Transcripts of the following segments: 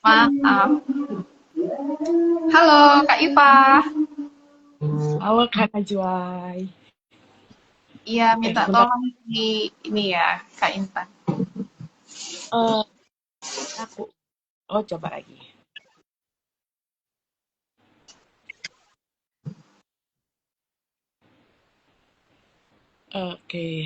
Maaf. Halo, Kak Iva. Halo Kak Najwai. Iya, minta Sebentar. tolong di ini ya, Kak Intan. eh aku. Oh, coba lagi. Oke.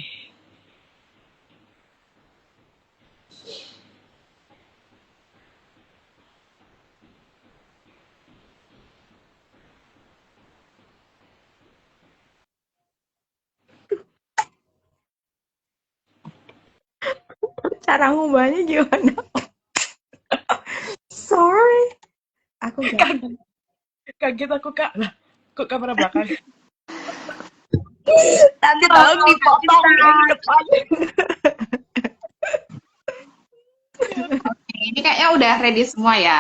Cara ngubahnya gimana? Sorry, aku gak. Kaget aku Kak. Lah, kok kamera belakang? Nanti tolong dipotong yang depan. Ini kayaknya udah ready semua ya.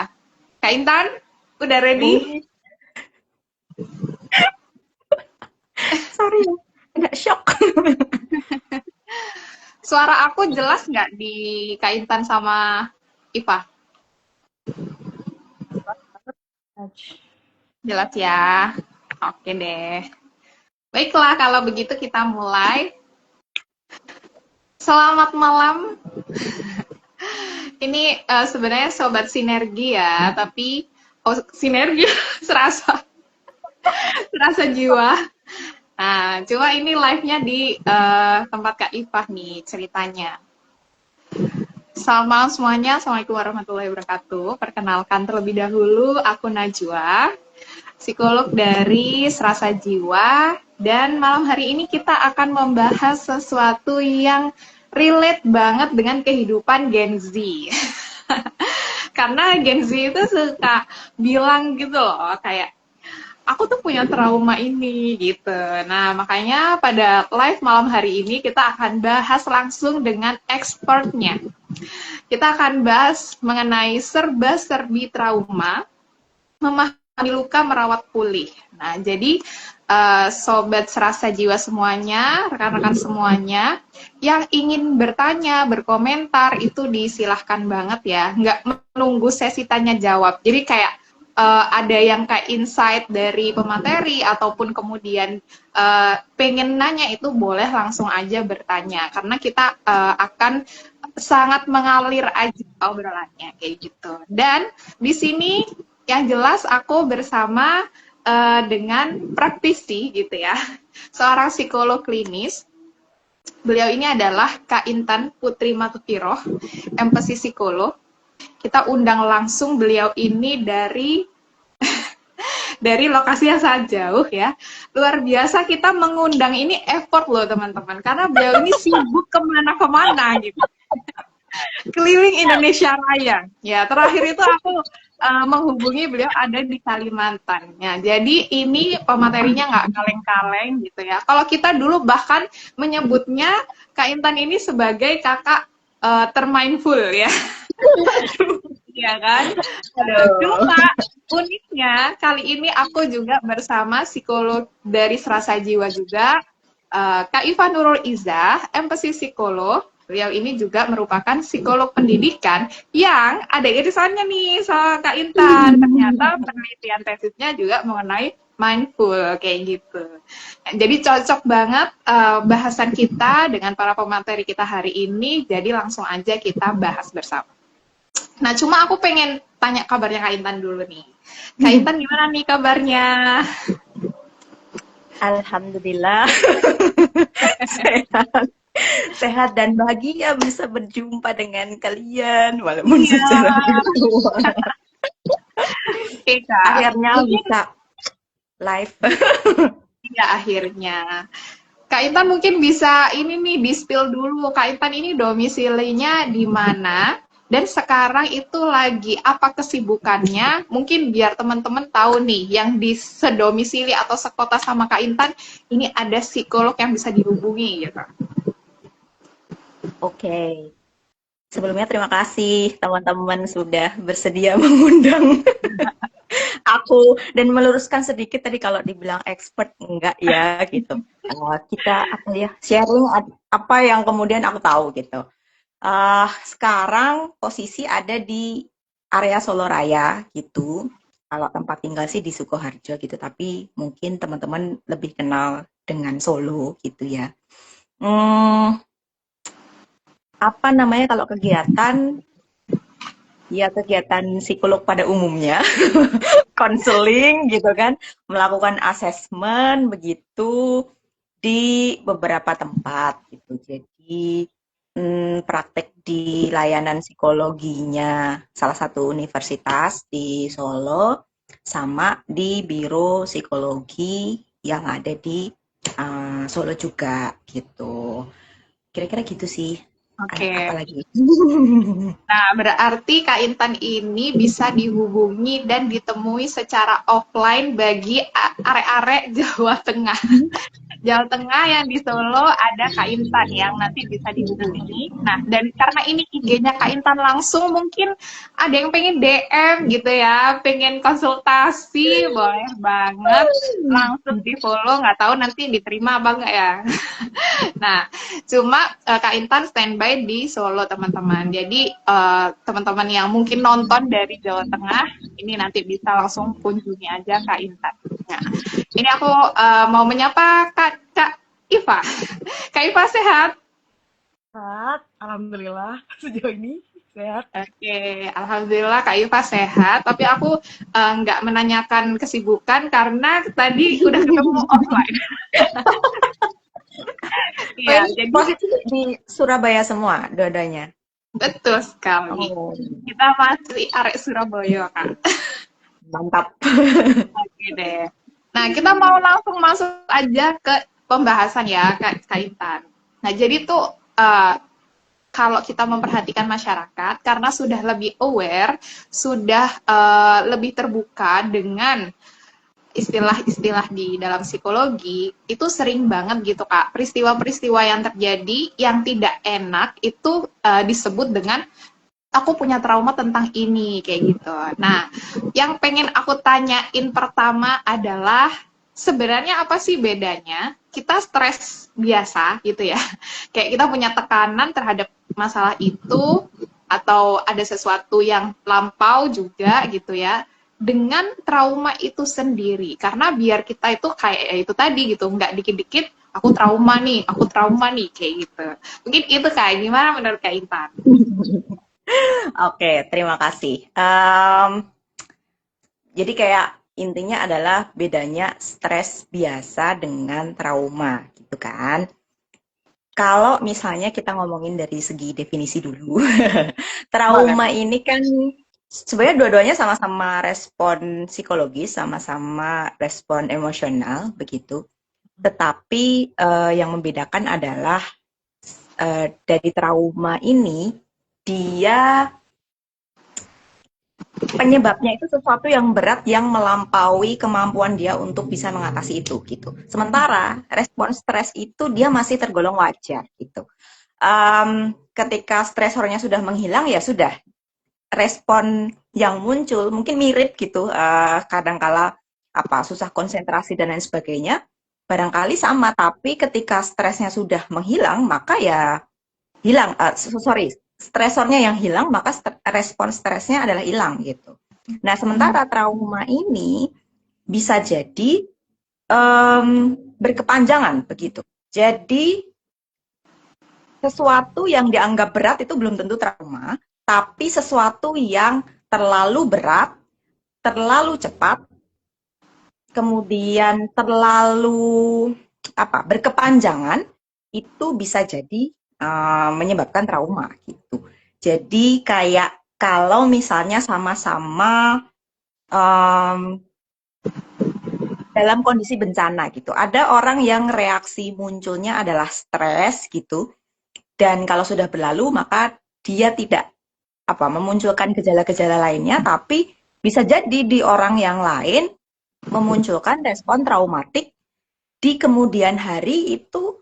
Kak Intan, udah ready? Sorry ya, agak shock. Suara aku jelas nggak di Kak Intan sama Iva? Jelas ya. Oke deh. Baiklah, kalau begitu kita mulai. Selamat malam. Ini sebenarnya sobat sinergi ya, tapi sinergi serasa serasa jiwa. Nah, cuma ini live-nya di tempat Kak Ifah nih ceritanya. Selamat malam semuanya, Assalamualaikum warahmatullahi wabarakatuh. Perkenalkan terlebih dahulu, aku Najwa, psikolog dari Serasa Jiwa. Dan malam hari ini kita akan membahas sesuatu yang relate banget dengan kehidupan Gen Z. Karena Gen Z itu suka bilang gitu loh, kayak aku tuh punya trauma ini gitu. Nah, makanya pada live malam hari ini kita akan bahas langsung dengan expertnya. Kita akan bahas mengenai serba-serbi trauma, memahami luka, merawat pulih. Nah, jadi sobat serasa jiwa semuanya, rekan-rekan semuanya, yang ingin bertanya, berkomentar, itu disilahkan banget ya. Nggak menunggu sesi tanya jawab. Jadi kayak ada yang kayak insight dari pemateri ataupun kemudian pengen nanya itu boleh langsung aja bertanya karena kita akan sangat mengalir aja obrolannya kayak gitu. Dan di sini yang jelas aku bersama dengan praktisi gitu ya, seorang psikolog klinis. Beliau ini adalah Kak Intan Putri Matukiroh, MPsi psikolog. Kita undang langsung beliau ini dari lokasi yang sangat jauh ya. Luar biasa kita mengundang ini effort loh teman-teman, karena beliau ini sibuk kemana-kemana gitu. Keliling Indonesia Raya. Ya, terakhir itu aku menghubungi beliau ada di Kalimantan. Ya, jadi ini pematerinya nggak kaleng-kaleng gitu ya. Kalau kita dulu bahkan menyebutnya Kak Intan ini sebagai kakak termindful ya. Iya kan? Cuma uniknya kali ini aku juga bersama psikolog dari Serasa Jiwa juga, Kak Iva Nurul Izzah, MPsi psikolog. Beliau ini juga merupakan psikolog pendidikan yang ada irisannya nih sama Kak Intan. Ternyata penelitian tesisnya juga mengenai mindful kayak gitu. Jadi cocok banget bahasan kita dengan para pemateri kita hari ini. Jadi langsung aja kita bahas bersama. Nah, cuma aku pengen tanya kabarnya Kak Intan dulu nih. Kak Intan gimana nih kabarnya? Alhamdulillah. Sehat. Sehat dan bahagia bisa berjumpa dengan kalian walaupun secara virtual. Oke, Kak. Akhirnya bisa live. Ya, akhirnya. Kak Intan mungkin bisa ini nih di-spill dulu. Kak Intan ini domisilinya di mana? Dan sekarang itu lagi apa kesibukannya? Mungkin biar teman-teman tahu nih, yang di sedomisili atau sekota sama Kak Intan, ini ada psikolog yang bisa dihubungi gitu. Oke. Sebelumnya terima kasih teman-teman sudah bersedia mengundang aku dan meluruskan sedikit tadi kalau dibilang expert enggak ya gitu. Kita apa ya sharing apa yang kemudian aku tahu gitu. Sekarang posisi ada di area Solo Raya gitu. Kalau tempat tinggal sih di Sukoharjo gitu, tapi mungkin teman-teman lebih kenal dengan Solo gitu ya. Hmm, apa namanya kalau kegiatan? Ya kegiatan psikolog pada umumnya, konseling gitu kan, melakukan asesmen begitu di beberapa tempat gitu. Jadi praktek di layanan psikologinya salah satu universitas di Solo sama di biro psikologi yang ada di Solo juga gitu. Kira-kira gitu sih. Oke. Apalagi? Nah, berarti Kak Intan ini bisa dihubungi dan ditemui secara offline bagi arek-arek Jawa Tengah. Jawa Tengah yang di Solo ada Kak Intan yang nanti bisa dihubungi. Nah, dan karena ini IG-nya Kak Intan langsung, mungkin ada yang pengen DM gitu ya, pengen konsultasi, boleh banget langsung di follow, nggak tahu nanti diterima apa enggak ya. Nah, cuma Kak Intan standby di Solo teman-teman. Jadi teman-teman yang mungkin nonton dari Jawa Tengah, ini nanti bisa langsung kunjungi aja Kak Intan. Nah, ini aku mau menyapa Kak Iva. Kak Iva sehat? Sehat, alhamdulillah sejauh ini sehat. Oke, alhamdulillah Kak Iva sehat. Tapi aku nggak menanyakan kesibukan karena tadi udah ketemu offline. Iya, jadi Posisi di Surabaya semua, dua-duanya. betul sekali. Oh, Kita masih arek Surabaya, Kak. mantap. Oke deh. Nah, kita mau langsung masuk aja ke pembahasan ya, Kak Kaitan. Nah, jadi tuh kalau kita memperhatikan masyarakat, karena sudah lebih aware, sudah lebih terbuka dengan istilah-istilah di dalam psikologi, itu sering banget gitu Kak, peristiwa-peristiwa yang terjadi yang tidak enak itu disebut dengan aku punya trauma tentang ini, kayak gitu. Nah, yang pengen aku tanyain pertama adalah sebenarnya apa sih bedanya kita stres biasa gitu ya, kayak kita punya tekanan terhadap masalah itu atau ada sesuatu yang lampau juga gitu ya, dengan trauma itu sendiri. Karena biar kita itu kayak itu tadi gitu, nggak dikit-dikit aku trauma nih kayak gitu. Mungkin itu kayak gimana menurut Kak Intan? Oke, terima kasih. Jadi kayak intinya adalah bedanya stres biasa dengan trauma, gitu kan. Kalau misalnya kita ngomongin dari segi definisi dulu, Boleh. trauma ini kan sebenarnya dua-duanya sama-sama respon psikologis, sama-sama respon emosional, begitu. Tetapi yang membedakan adalah dari trauma ini dia penyebabnya itu sesuatu yang berat yang melampaui kemampuan dia untuk bisa mengatasi itu gitu. Sementara respon stres itu dia masih tergolong wajar gitu. Ketika stresornya sudah menghilang ya sudah respon yang muncul mungkin mirip gitu. Kadangkala apa susah konsentrasi dan lain sebagainya barangkali sama, tapi ketika stresnya sudah menghilang maka ya hilang, sorry, stresornya yang hilang, maka respon stresnya adalah hilang gitu. Nah, sementara trauma ini bisa jadi berkepanjangan begitu. Jadi sesuatu yang dianggap berat itu belum tentu trauma, tapi sesuatu yang terlalu berat, terlalu cepat, kemudian terlalu berkepanjangan itu bisa jadi menyebabkan trauma gitu. Jadi kayak kalau misalnya sama-sama dalam kondisi bencana gitu, ada orang yang reaksi munculnya adalah stres gitu, dan kalau sudah berlalu maka dia tidak memunculkan gejala-gejala lainnya, tapi bisa jadi di orang yang lain memunculkan respon traumatik di kemudian hari itu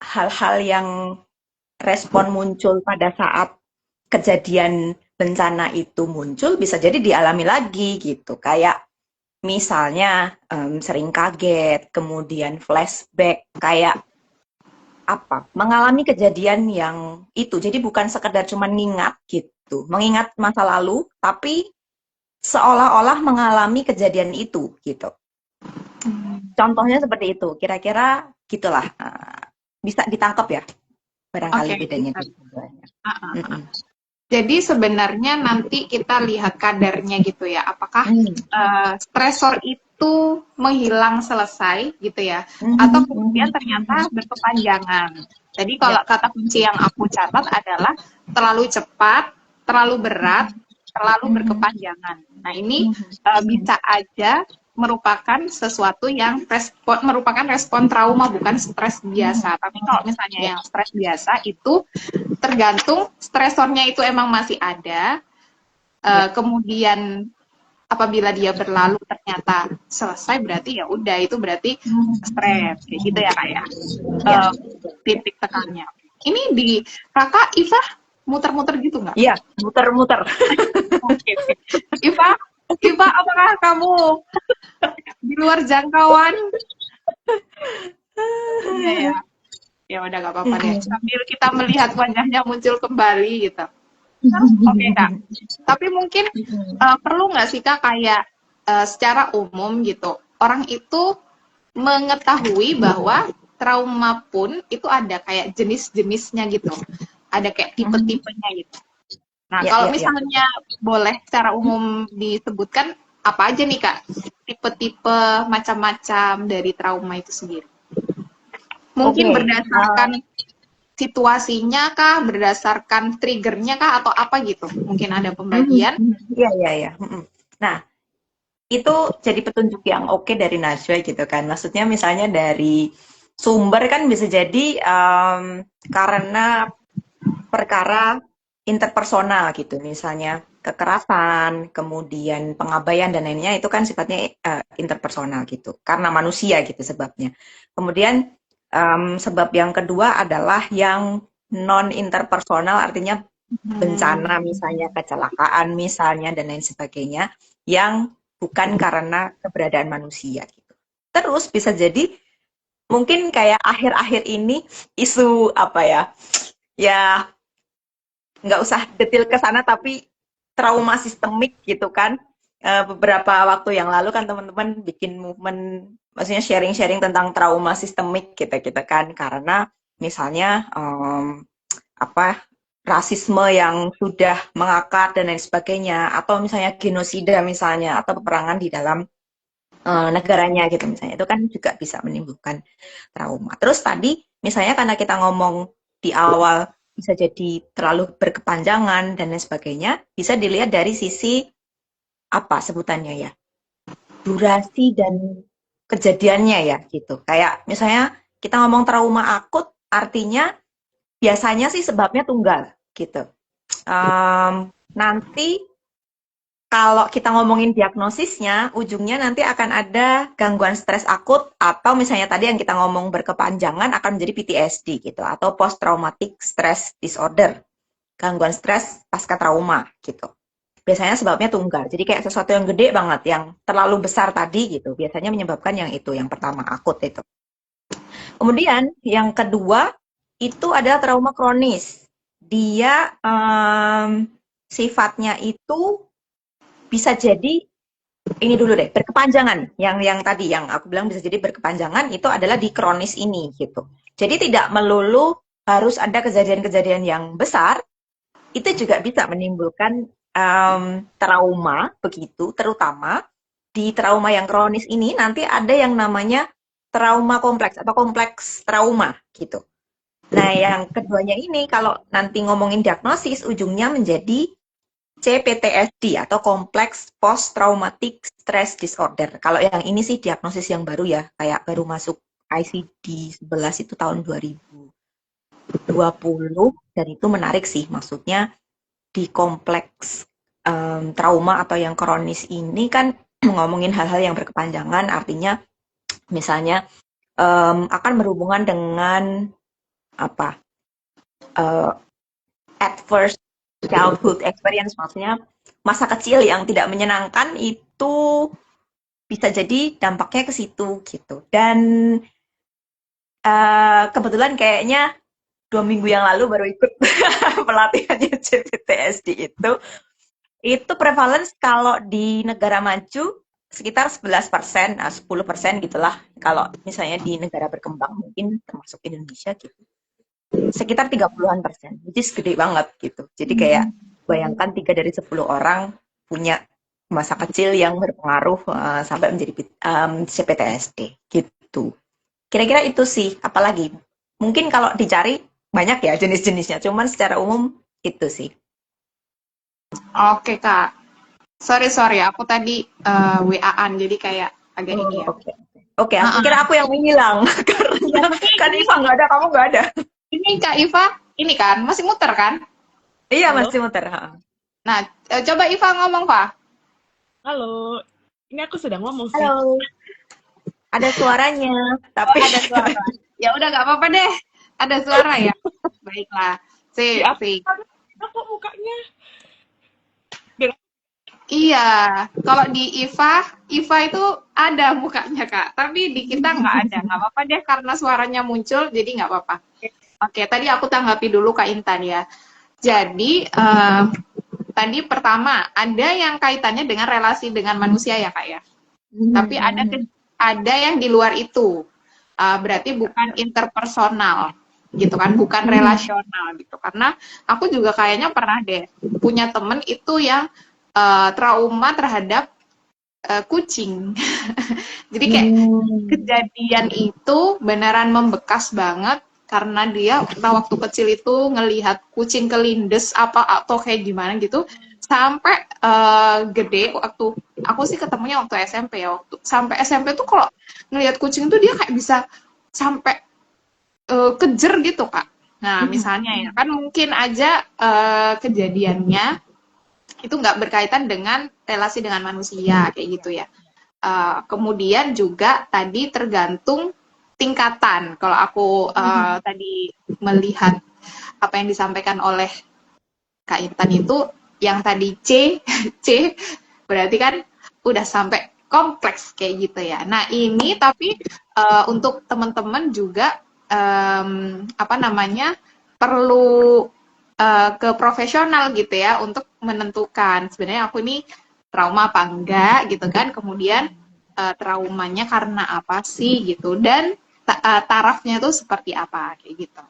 hal-hal yang respon muncul pada saat kejadian bencana itu muncul bisa jadi dialami lagi gitu. Kayak misalnya sering kaget, kemudian flashback, kayak apa? Mengalami kejadian yang itu. Jadi bukan sekedar cuma ngingat gitu, mengingat masa lalu, tapi seolah-olah mengalami kejadian itu gitu. Contohnya seperti itu. Kira-kira gitulah. Bisa ditangkap ya, barangkali Oke, bedanya bisa. di keduanya. Ah, ah, ah. Mm-mm. Jadi sebenarnya nanti kita lihat kadarnya gitu ya. Apakah stresor itu menghilang selesai gitu ya, atau kemudian ternyata berkepanjangan. Jadi Ya, kalau kata kunci yang aku catat adalah terlalu cepat, terlalu berat, terlalu berkepanjangan. Nah ini bisa aja merupakan sesuatu yang merupakan respon trauma, bukan stres biasa. Tapi kalau misalnya ya, yang stres biasa itu tergantung stresornya itu emang masih ada, ya. kemudian apabila dia berlalu ternyata selesai, berarti ya udah, itu berarti stres kayak gitu ya Kak ya. Ya, Titik tekannya ini di Kakak Iva muter-muter gitu nggak? iya, muter-muter. Oke, oke. Iva, Iva, apakah kamu di luar jangkauan? Iya ya, ya udah gak apa-apa deh, sambil kita melihat wajahnya muncul kembali gitu. Oke Kak, tapi mungkin perlu nggak sih Kak kayak secara umum gitu, orang itu mengetahui bahwa trauma pun itu ada kayak jenis-jenisnya gitu, ada kayak tipe-tipenya gitu. Nah Ya, kalau ya, ya. misalnya boleh secara umum disebutkan apa aja nih Kak tipe-tipe macam-macam dari trauma itu sendiri? Mungkin Oke. berdasarkan situasinya kah, berdasarkan triggernya kah, atau apa gitu? Mungkin ada pembagian. Iya, iya, iya. Nah, itu jadi petunjuk yang oke dari Najwa gitu kan. Maksudnya misalnya dari sumber kan bisa jadi karena perkara interpersonal gitu, misalnya kekerasan, kemudian pengabaian dan lainnya itu kan sifatnya interpersonal gitu, karena manusia gitu sebabnya. Kemudian sebab yang kedua adalah yang non interpersonal, artinya bencana misalnya kecelakaan misalnya dan lain sebagainya yang bukan karena keberadaan manusia gitu. Terus bisa jadi mungkin kayak akhir-akhir ini isu apa ya? Ya nggak usah detail ke sana tapi trauma sistemik gitu kan. Beberapa waktu yang lalu kan teman-teman bikin movement, maksudnya sharing-sharing tentang trauma sistemik gitu kan, karena misalnya apa rasisme yang sudah mengakar dan lain sebagainya, atau misalnya genosida misalnya, atau peperangan di dalam negaranya gitu misalnya, itu kan juga bisa menimbulkan trauma. Terus tadi misalnya karena kita ngomong di awal bisa jadi terlalu berkepanjangan dan lain sebagainya, bisa dilihat dari sisi apa sebutannya ya, durasi dan kejadiannya ya gitu. Kayak misalnya kita ngomong trauma akut, artinya biasanya sih sebabnya tunggal gitu. Nanti kalau kita ngomongin diagnosisnya, ujungnya nanti akan ada gangguan stres akut, atau misalnya tadi yang kita ngomong berkepanjangan akan menjadi PTSD gitu, atau post traumatic stress disorder, gangguan stres pasca trauma gitu. Biasanya sebabnya tunggal, jadi kayak sesuatu yang gede banget, yang terlalu besar tadi gitu, biasanya menyebabkan yang itu, yang pertama akut itu. Kemudian yang kedua itu adalah trauma kronis. Dia sifatnya itu bisa jadi ini dulu deh, berkepanjangan. Yang tadi yang aku bilang bisa jadi berkepanjangan itu adalah di kronis ini gitu. Jadi tidak melulu harus ada kejadian-kejadian yang besar, itu juga bisa menimbulkan trauma begitu, terutama di trauma yang kronis ini nanti ada yang namanya trauma kompleks atau kompleks trauma gitu. Nah, yang keduanya ini kalau nanti ngomongin diagnosis ujungnya menjadi CPTSD atau Kompleks Post Traumatic Stress Disorder. Kalau yang ini sih diagnosis yang baru ya, kayak baru masuk ICD-11 itu tahun 2020 dan itu menarik sih, maksudnya di kompleks trauma atau yang kronis ini kan ngomongin hal-hal yang berkepanjangan, artinya misalnya akan berhubungan dengan apa adverse childhood experience, maksudnya masa kecil yang tidak menyenangkan itu bisa jadi dampaknya ke situ gitu. Dan kebetulan kayaknya 2 minggu yang lalu baru ikut pelatihannya CPTSD itu prevalence kalau di negara maju sekitar 11%, nah 10% gitulah. Kalau misalnya di negara berkembang mungkin termasuk Indonesia gitu. Sekitar 30-an%, which is gede banget gitu. Jadi kayak bayangkan 3 dari 10 orang punya masa kecil yang berpengaruh sampai menjadi CPTSD gitu. Kira-kira itu sih, apalagi mungkin kalau dicari banyak ya jenis-jenisnya, cuman secara umum itu sih. Oke, Kak. Sorry, aku tadi WA-an, jadi kayak agak ini Oh, ya. oke. Oke, aku Heeh. kira aku yang menghilang Iya, karena tapi kan Iva nggak ada, kamu nggak ada. ini Kak Iva, ini kan masih muter kan? Iya, Halo, masih muter. Ha. Nah, coba Iva ngomong, Pak. halo. Ini aku sudah ngomong sih. Halo, ada suaranya, Oh, tapi ada suara. Ya udah nggak apa-apa deh. Ada suara ya. Baiklah. Di Sip, apa? sip. Kok mukanya? Dan Iya, kalau di Iva itu ada mukanya, Kak. Tapi di kita nggak ada. Nggak apa-apa deh, karena suaranya muncul, jadi nggak apa-apa. Oke, tadi aku tanggapi dulu Kak Intan ya. Jadi, tadi pertama, ada yang kaitannya dengan relasi dengan manusia ya, Kak ya. Tapi ada yang di luar itu. Berarti bukan interpersonal gitu kan, bukan relasional gitu. Karena aku juga kayaknya pernah deh punya temen itu yang trauma terhadap kucing. Jadi kayak kejadian itu beneran membekas banget karena dia waktu kecil itu ngelihat kucing kelindes apa atau kayak gimana gitu sampai gede waktu aku sih ketemunya waktu SMP ya waktu sampai SMP tuh kalau ngelihat kucing tuh dia kayak bisa sampai kejer gitu kak. Nah misalnya ya kan mungkin aja kejadiannya itu nggak berkaitan dengan relasi dengan manusia kayak gitu ya. Kemudian juga tadi tergantung tingkatan. Kalau aku tadi melihat apa yang disampaikan oleh Kak Intan itu yang tadi C berarti kan udah sampai kompleks kayak gitu ya. Nah ini tapi untuk teman-teman juga apa namanya perlu ke profesional gitu ya untuk menentukan sebenarnya aku ini trauma apa enggak gitu kan. Kemudian traumanya karena apa sih gitu dan tarafnya itu seperti apa kayak gitu.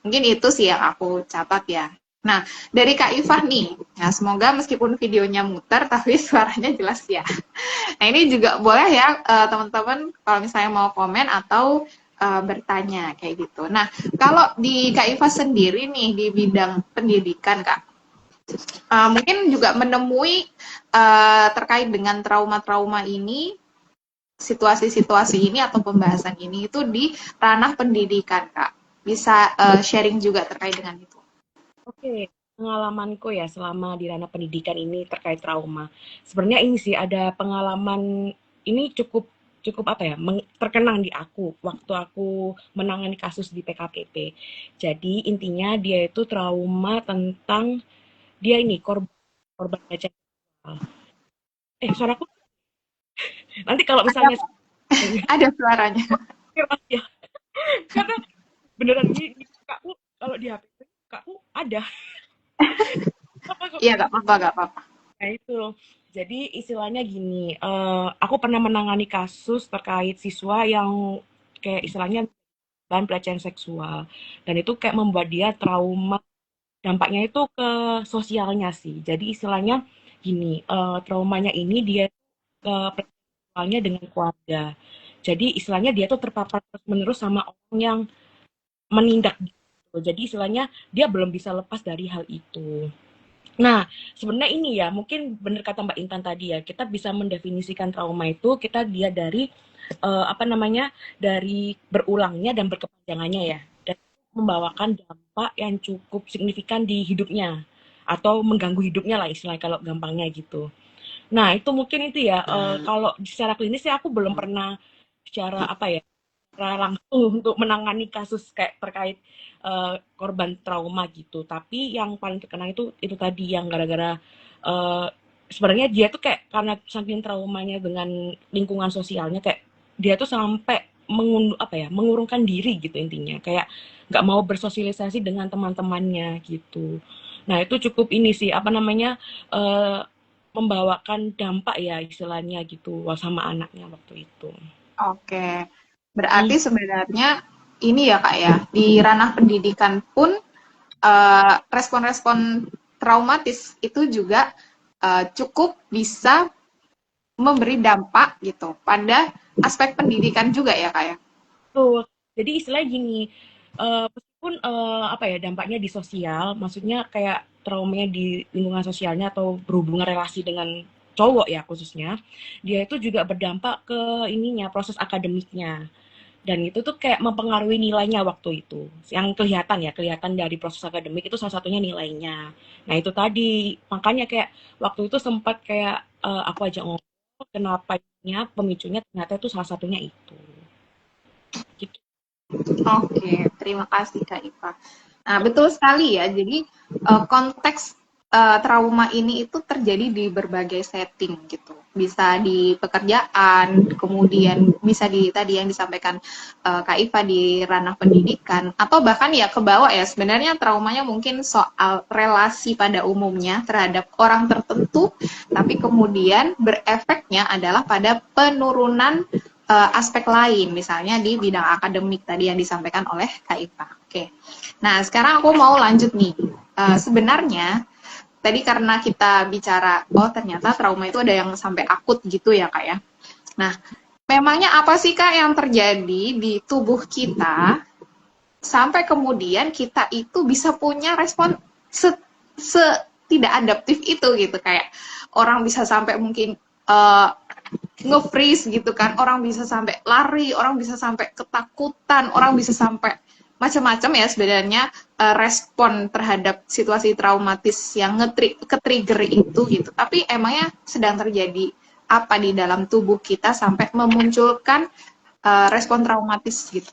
Mungkin itu sih yang aku catat ya. Nah, dari Kak Ifah nih, nah semoga meskipun videonya muter tapi suaranya jelas ya. Nah, ini juga boleh ya teman-teman kalau misalnya mau komen atau bertanya kayak gitu. Nah, kalau di Kak Ifah sendiri nih di bidang pendidikan Kak, mungkin juga menemui terkait dengan trauma-trauma ini situasi-situasi ini atau pembahasan ini itu di ranah pendidikan, Kak. Bisa sharing juga terkait dengan itu. Oke, pengalamanku ya selama di ranah pendidikan ini terkait trauma. Sebenarnya ini sih ada pengalaman ini cukup cukup apa ya terkenang di aku waktu aku menangani kasus di PKPP. Jadi intinya dia itu trauma tentang dia ini korban korban pelecehan seksual. Suaraku nanti kalau Ada, misalnya ada suaranya. ya karena beneran ini kakku kalau di HP kakku ada apa kok Iya, nggak apa-apa, nggak apa-apa. nah itu jadi istilahnya gini aku pernah menangani kasus terkait siswa yang kayak istilahnya bahan pelecehan seksual dan itu kayak membuat dia trauma dampaknya itu ke sosialnya sih jadi istilahnya gini traumanya ini dia ke pelecehan dengan keluarga jadi istilahnya dia tuh terpapar terus menerus sama orang yang menindak gitu. Jadi istilahnya dia belum bisa lepas dari hal itu. Nah, sebenarnya ini ya, mungkin benar kata Mbak Intan tadi ya, kita bisa mendefinisikan trauma itu kita dia dari apa namanya? Dari berulangnya dan berkepanjangannya ya. Dan membawakan dampak yang cukup signifikan di hidupnya atau mengganggu hidupnya lah istilahnya kalau gampangnya gitu. Nah, itu mungkin itu ya kalau secara klinis sih aku belum pernah secara apa ya langsung untuk menangani kasus kayak terkait korban trauma gitu. Tapi yang paling terkenal itu tadi yang gara-gara eh, sebenarnya dia tuh kayak karena saking traumanya dengan lingkungan sosialnya kayak dia tuh sampai mengurungkan diri gitu intinya kayak nggak mau bersosialisasi dengan teman-temannya gitu. Nah itu cukup ini sih apa namanya eh, membawakan dampak ya istilahnya gitu sama anaknya waktu itu. Oke. Berarti sebenarnya ini ya Kak ya, di ranah pendidikan pun respon-respon traumatis itu juga cukup bisa memberi dampak gitu pada aspek pendidikan juga ya Kak ya. Betul. Jadi istilahnya gini, meskipun apa ya dampaknya di sosial, maksudnya kayak traumanya di lingkungan sosialnya atau berhubungan relasi dengan cowok ya khususnya, dia itu juga berdampak ke ininya proses akademiknya. Dan itu tuh kayak mempengaruhi nilainya waktu itu. Yang kelihatan ya, kelihatan dari proses akademik itu salah satunya nilainya. Nah itu tadi, makanya kayak waktu itu sempat kayak aku ajak ngobrol, kenapanya pemicunya ternyata itu salah satunya itu. Gitu. Oke, terima kasih Kak Iva. Nah, betul sekali ya. Jadi konteks trauma ini itu terjadi di berbagai setting gitu. Bisa di pekerjaan, kemudian bisa di tadi yang disampaikan Kak Iva di ranah pendidikan, atau bahkan ya ke bawah ya. Sebenarnya traumanya mungkin soal relasi pada umumnya terhadap orang tertentu, tapi kemudian berefeknya adalah pada penurunan aspek lain, misalnya di bidang akademik tadi yang disampaikan oleh Kak Iva. Oke, nah sekarang aku mau lanjut nih. Sebenarnya tadi karena kita bicara, oh ternyata trauma itu ada yang sampai akut gitu ya Kak ya. Nah, memangnya apa sih Kak yang terjadi di tubuh kita sampai kemudian kita itu bisa punya respon tidak adaptif itu gitu, kayak orang bisa sampai mungkin uh, nge-freeze gitu kan, orang bisa sampai lari, orang bisa sampai ketakutan, orang bisa sampai macam-macam ya sebenarnya respon terhadap situasi traumatis yang ke-trigger itu gitu. Tapi emangnya sedang terjadi apa di dalam tubuh kita sampai memunculkan respon traumatis gitu.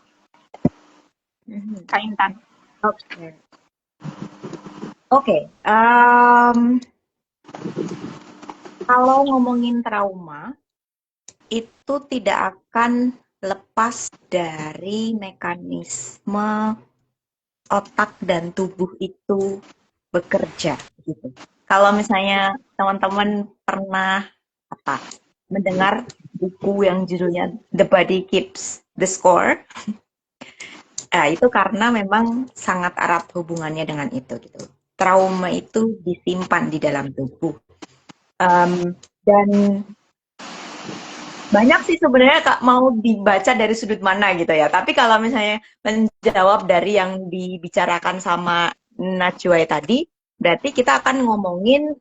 Kak Intan. Oke. Oke. Kalau ngomongin trauma, itu tidak akan lepas dari mekanisme otak dan tubuh itu bekerja gitu. Kalau misalnya teman-teman pernah mendengar buku yang judulnya The Body Keeps the Score, itu karena memang sangat erat hubungannya dengan itu gitu. Trauma itu disimpan di dalam tubuh. Dan banyak sih sebenarnya Kak mau dibaca dari sudut mana gitu ya. Tapi kalau misalnya menjawab dari yang dibicarakan sama Najwa tadi, berarti kita akan ngomongin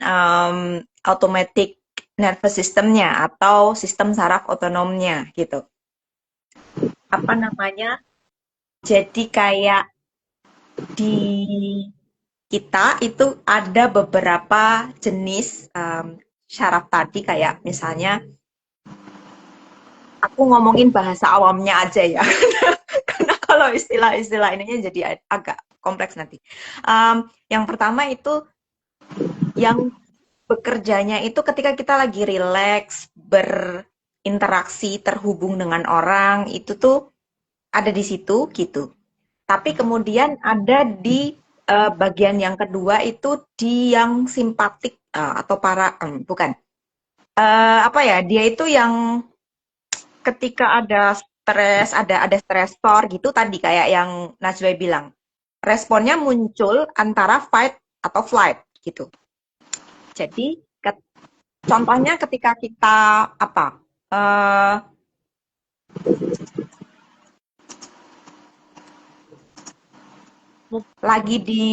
automatic nervous system-nya atau sistem saraf otonomnya gitu. Apa namanya? Jadi kayak di kita itu ada beberapa jenis syaraf tadi kayak misalnya aku ngomongin bahasa awamnya aja ya, karena kalau istilah-istilah ininya jadi agak kompleks nanti. Yang pertama itu yang bekerjanya itu ketika kita lagi rileks, berinteraksi, terhubung dengan orang, itu tuh ada di situ gitu. Tapi kemudian ada di bagian yang kedua itu di yang simpatik atau bukan. Dia itu yang ketika ada stres, ada stresor gitu tadi kayak yang Najwa bilang. Responnya muncul antara fight atau flight gitu. Jadi contohnya ketika kita lagi di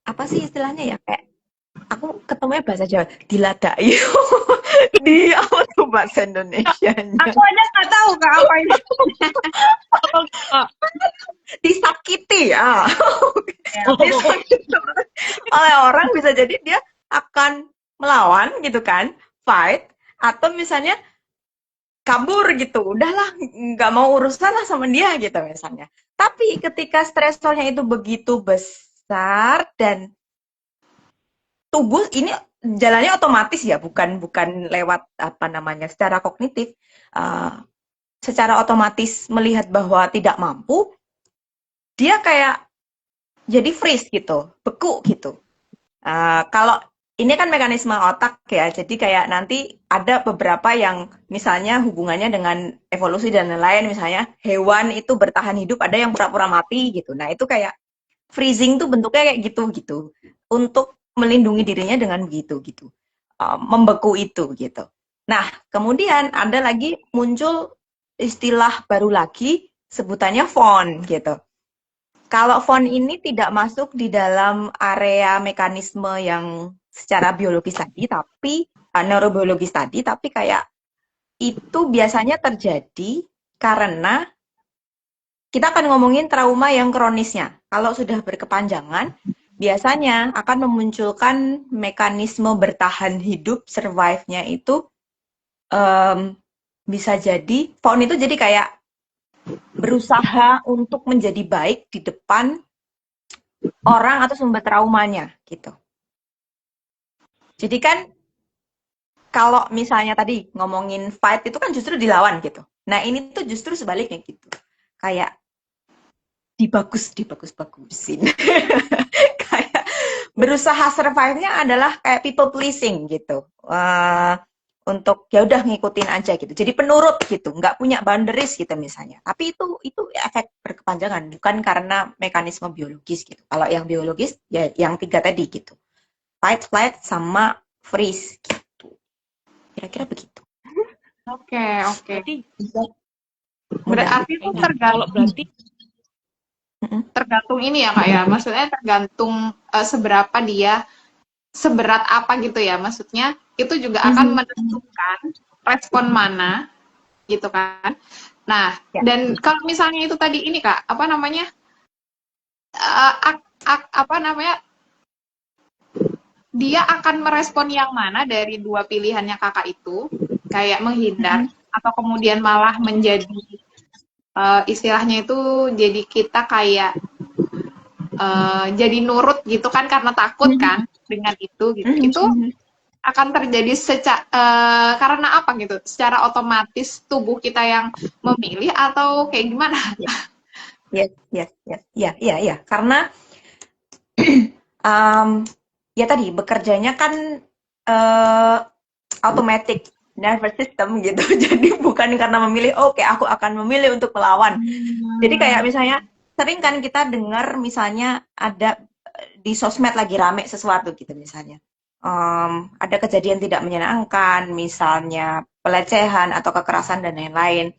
apa sih istilahnya ya, kayak aku ketemunya bahasa Jawa, diladai. Di apa tuh bahasa Indonesianya? Aku aja nggak tahu Kak apa itu. Disakiti ya. Disakiti oleh orang, bisa jadi dia akan melawan gitu kan, fight, atau misalnya kabur gitu, udahlah nggak mau urusan lah sama dia gitu misalnya. Tapi ketika stresornya itu begitu besar dan tubuh ini jalannya otomatis ya, bukan bukan lewat apa namanya secara kognitif, uh, secara otomatis melihat bahwa tidak mampu, dia kayak jadi freeze gitu, beku gitu. Kalau ini kan mekanisme otak ya, jadi kayak nanti ada beberapa yang misalnya hubungannya dengan evolusi dan lain-lain, misalnya hewan itu bertahan hidup, ada yang pura-pura mati gitu. Nah itu kayak freezing tuh bentuknya kayak gitu gitu, untuk melindungi dirinya dengan begitu gitu, membeku itu gitu. Nah kemudian ada lagi muncul istilah baru lagi, sebutannya fawn gitu. Kalau font ini tidak masuk di dalam area mekanisme yang secara biologis tadi, tapi neurobiologis tadi, tapi kayak itu biasanya terjadi karena kita akan ngomongin trauma yang kronisnya. Kalau sudah berkepanjangan, biasanya akan memunculkan mekanisme bertahan hidup, survive-nya itu bisa jadi, faun itu jadi kayak berusaha untuk menjadi baik di depan orang atau sumber traumanya gitu. Jadi kan kalau misalnya tadi ngomongin fight itu kan justru dilawan gitu. Nah ini tuh justru sebaliknya gitu. Kayak dibagusin. Kayak berusaha survive-nya adalah kayak people pleasing gitu. Untuk ya udah ngikutin aja gitu. Jadi penurut gitu, nggak punya boundaries gitu misalnya. Tapi itu efek berkepanjangan, bukan karena mekanisme biologis gitu. Kalau yang biologis ya yang tiga tadi gitu. Fight, flight, sama freeze gitu. Kira-kira begitu. Oke, oke. Berarti Berarti itu kalau berarti tergantung ini ya Kak ya. Maksudnya tergantung seberapa dia, seberat apa gitu ya. Maksudnya itu juga akan menentukan respon mana gitu kan. Nah, Ya. dan kalau misalnya itu tadi ini Kak, apa namanya? Apa namanya? Dia akan merespon yang mana dari dua pilihannya Kakak itu? Kayak menghindar atau kemudian malah menjadi istilahnya itu jadi kita kayak jadi nurut gitu kan karena takut kan dengan itu gitu. Itu akan terjadi karena apa gitu? Secara otomatis tubuh kita yang memilih atau kayak gimana? Yes. Ya. Karena ya tadi bekerjanya kan automatic nervous system gitu. Jadi bukan karena memilih, oke, aku akan memilih untuk melawan. Jadi kayak misalnya sering kan kita dengar misalnya ada di sosmed lagi rame sesuatu gitu misalnya. Ada kejadian tidak menyenangkan, misalnya pelecehan atau kekerasan dan lain-lain.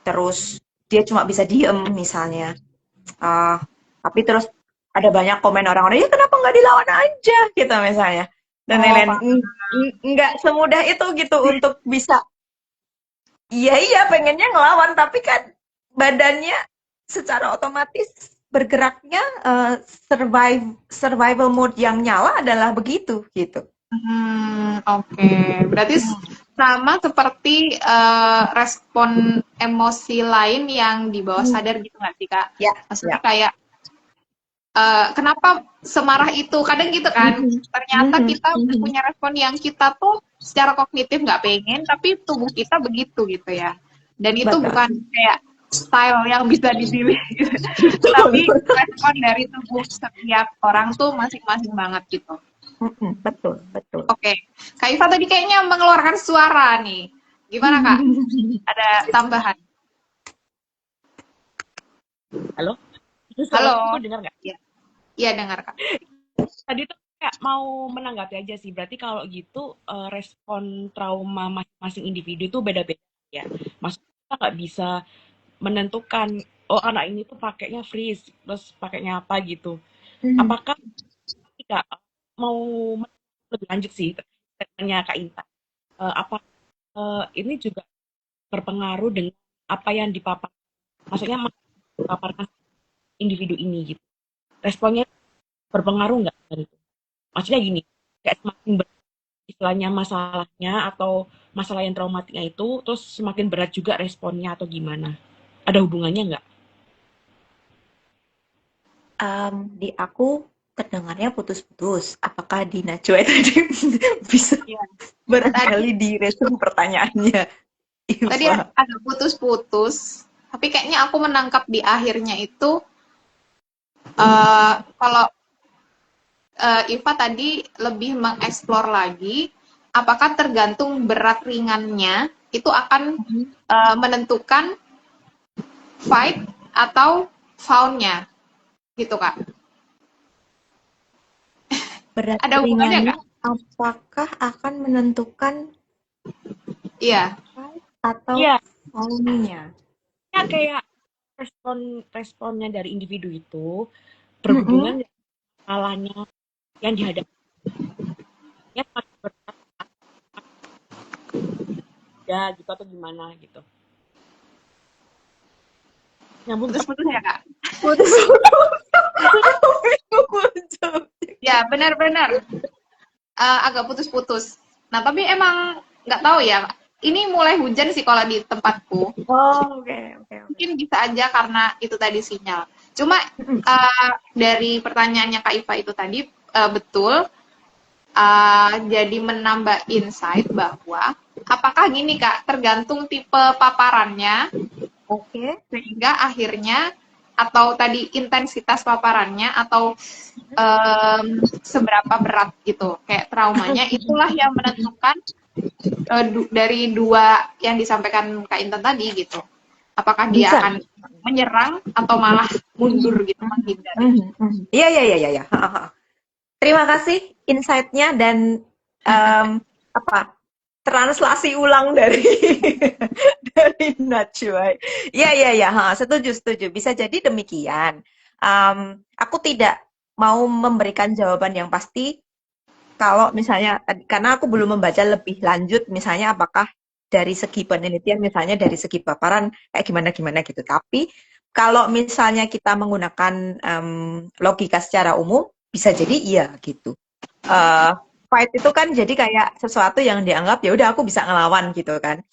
Terus dia cuma bisa diem misalnya. Tapi terus ada banyak komen orang-orang, ya kenapa nggak dilawan aja gitu misalnya. Dan lain-lain. Nggak semudah itu gitu untuk bisa, iya pengennya ngelawan, tapi kan badannya secara otomatis bergeraknya survival mode yang nyala adalah begitu gitu. Oke. Berarti sama seperti respon emosi lain yang di bawah sadar gitu nggak sih Kak? Ya. Maksudnya kayak kenapa semarah itu? Kadang gitu kan. Ternyata kita punya respon yang kita tuh secara kognitif nggak pengen, tapi tubuh kita begitu gitu ya. Dan itu Betul. bukan kayak style yang bisa dipilih gitu. Tapi respon dari tubuh setiap orang tuh masing-masing banget gitu. Betul. Oke. Kak Iva tadi kayaknya mengeluarkan suara nih. Gimana Kak? Ada tambahan? Halo? Halo. Aku dengar nggak? Iya dengar Kak. Tadi tuh kayak mau menanggapi aja sih. Berarti kalau gitu respon trauma masing-masing individu itu beda-beda ya. Maksudnya kita nggak bisa menentukan, oh anak ini tuh pakainya freeze, terus pakainya apa gitu. Apakah kita mau lebih lanjut sih tanya Kak Inta, apa ini juga berpengaruh dengan apa yang dipaparkan, maksudnya dipaparkan individu ini gitu, responnya berpengaruh nggak dari itu? Maksudnya gini, kayak semakin istilahnya masalahnya atau masalah yang traumatiknya itu, terus semakin berat juga responnya atau gimana? Ada hubungannya nggak? Di aku terdengarnya putus-putus. Apakah di Najwa tadi bisa Iya. Tadi barangkali direspon pertanyaannya, tadi Iva? agak putus-putus, tapi kayaknya aku menangkap di akhirnya itu kalau Iva tadi lebih mengeksplor lagi, apakah tergantung berat ringannya itu akan menentukan fight atau faunnya, gitu Kak. Berat Ada hubungannya ringannya nggak? apakah akan menentukan Iya. fight atau Iya, faunnya? ya kayak responnya dari individu itu berhubungan Mm-mm. dengan masalahnya yang dihadapinya semakin berat ya gitu atau gimana gitu. Nyambung nggak? Putus-putus ya Kak? Putus. Aku bingung jawabnya. Ya, benar-benar. Agak putus-putus. Nah, tapi emang nggak tahu ya. Ini mulai hujan sih kalau di tempatku. Oh, oke, oke, oke. Mungkin bisa aja karena itu tadi sinyal. Cuma Mm-mm. dari pertanyaannya Kak Iva itu tadi betul. Jadi menambah insight bahwa apakah gini Kak, tergantung tipe paparannya Oke. sehingga akhirnya atau tadi intensitas paparannya atau seberapa berat gitu kayak traumanya itulah yang menentukan dari dua yang disampaikan Kak Intan tadi gitu. Apakah dia Bisa. akan menyerang atau malah mundur gitu menghindar. Iya, iya, iya, iya, iya. Ha, ha. Terima kasih insight-nya dan apa translasi ulang dari dari Najwa. Iya, iya, iya. Ha, setuju, setuju. Bisa jadi demikian. Aku tidak mau memberikan jawaban yang pasti kalau misalnya karena aku belum membaca lebih lanjut misalnya apakah dari segi penelitian misalnya dari segi paparan kayak gimana gimana gitu. Tapi kalau misalnya kita menggunakan logika secara umum bisa jadi iya gitu. Eh, Fight itu kan jadi kayak sesuatu yang dianggap ya udah aku bisa ngelawan gitu kan.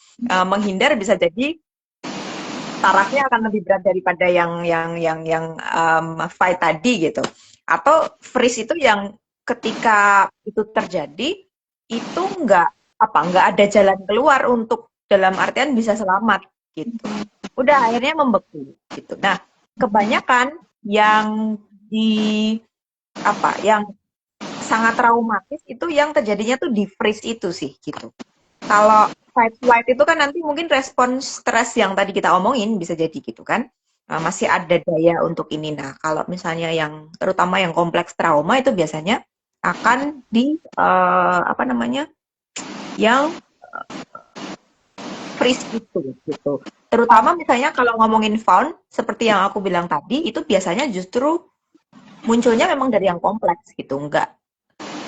Menghindar bisa jadi tarafnya akan lebih berat daripada yang fight tadi gitu. Atau freeze itu yang ketika itu terjadi itu nggak ada jalan keluar untuk dalam artian bisa selamat gitu. Udah akhirnya membeku gitu. Nah, kebanyakan yang di yang sangat traumatis itu yang terjadinya tuh di freeze itu sih gitu. Kalau fight flight itu kan nanti mungkin respon stres yang tadi kita omongin bisa jadi gitu kan. Masih ada daya untuk ini. Nah, kalau misalnya yang terutama yang kompleks trauma itu biasanya akan di apa namanya? Yang freeze itu gitu. Terutama misalnya kalau ngomongin faun seperti yang aku bilang tadi itu biasanya justru munculnya memang dari yang kompleks gitu,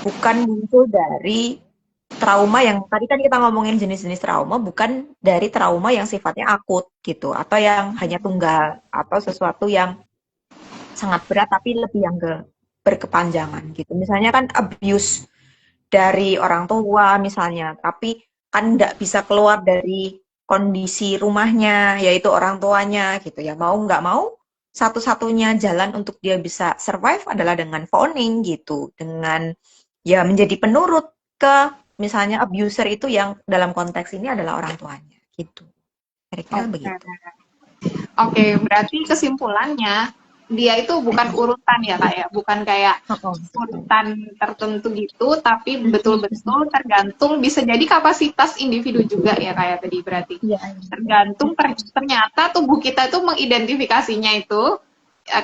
bukan muncul dari trauma yang tadi kan kita ngomongin jenis-jenis trauma bukan dari trauma yang sifatnya akut gitu atau yang hanya tunggal atau sesuatu yang sangat berat tapi lebih yang berkepanjangan gitu. Misalnya kan abuse dari orang tua misalnya, tapi kan nggak bisa keluar dari kondisi rumahnya yaitu orang tuanya gitu ya. Mau nggak mau satu-satunya jalan untuk dia bisa survive adalah dengan phoning gitu, dengan ya menjadi penurut ke misalnya abuser itu yang dalam konteks ini adalah orang tuanya gitu. Kira-kira Oke. begitu. Oke, berarti kesimpulannya dia itu bukan urutan ya Kak ya, bukan kayak urutan tertentu gitu, tapi betul-betul tergantung bisa jadi kapasitas individu juga ya kayak tadi berarti. Iya. Tergantung ternyata tubuh kita itu mengidentifikasinya itu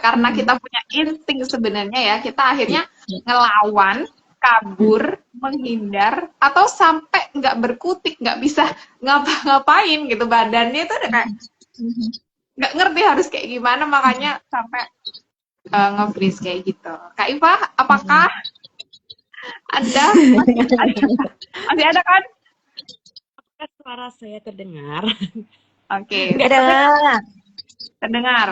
karena kita punya insting sebenarnya ya, kita akhirnya ngelawan, kabur, menghindar, atau sampai nggak berkutik, nggak bisa ngapa-ngapain gitu badannya itu udah kayak nggak ngerti harus kayak gimana makanya sampai nge-freeze kayak gitu. Kak Iva, apakah Anda masih ada kan? Apakah suara saya terdengar? Oke, Nggak ada. terdengar.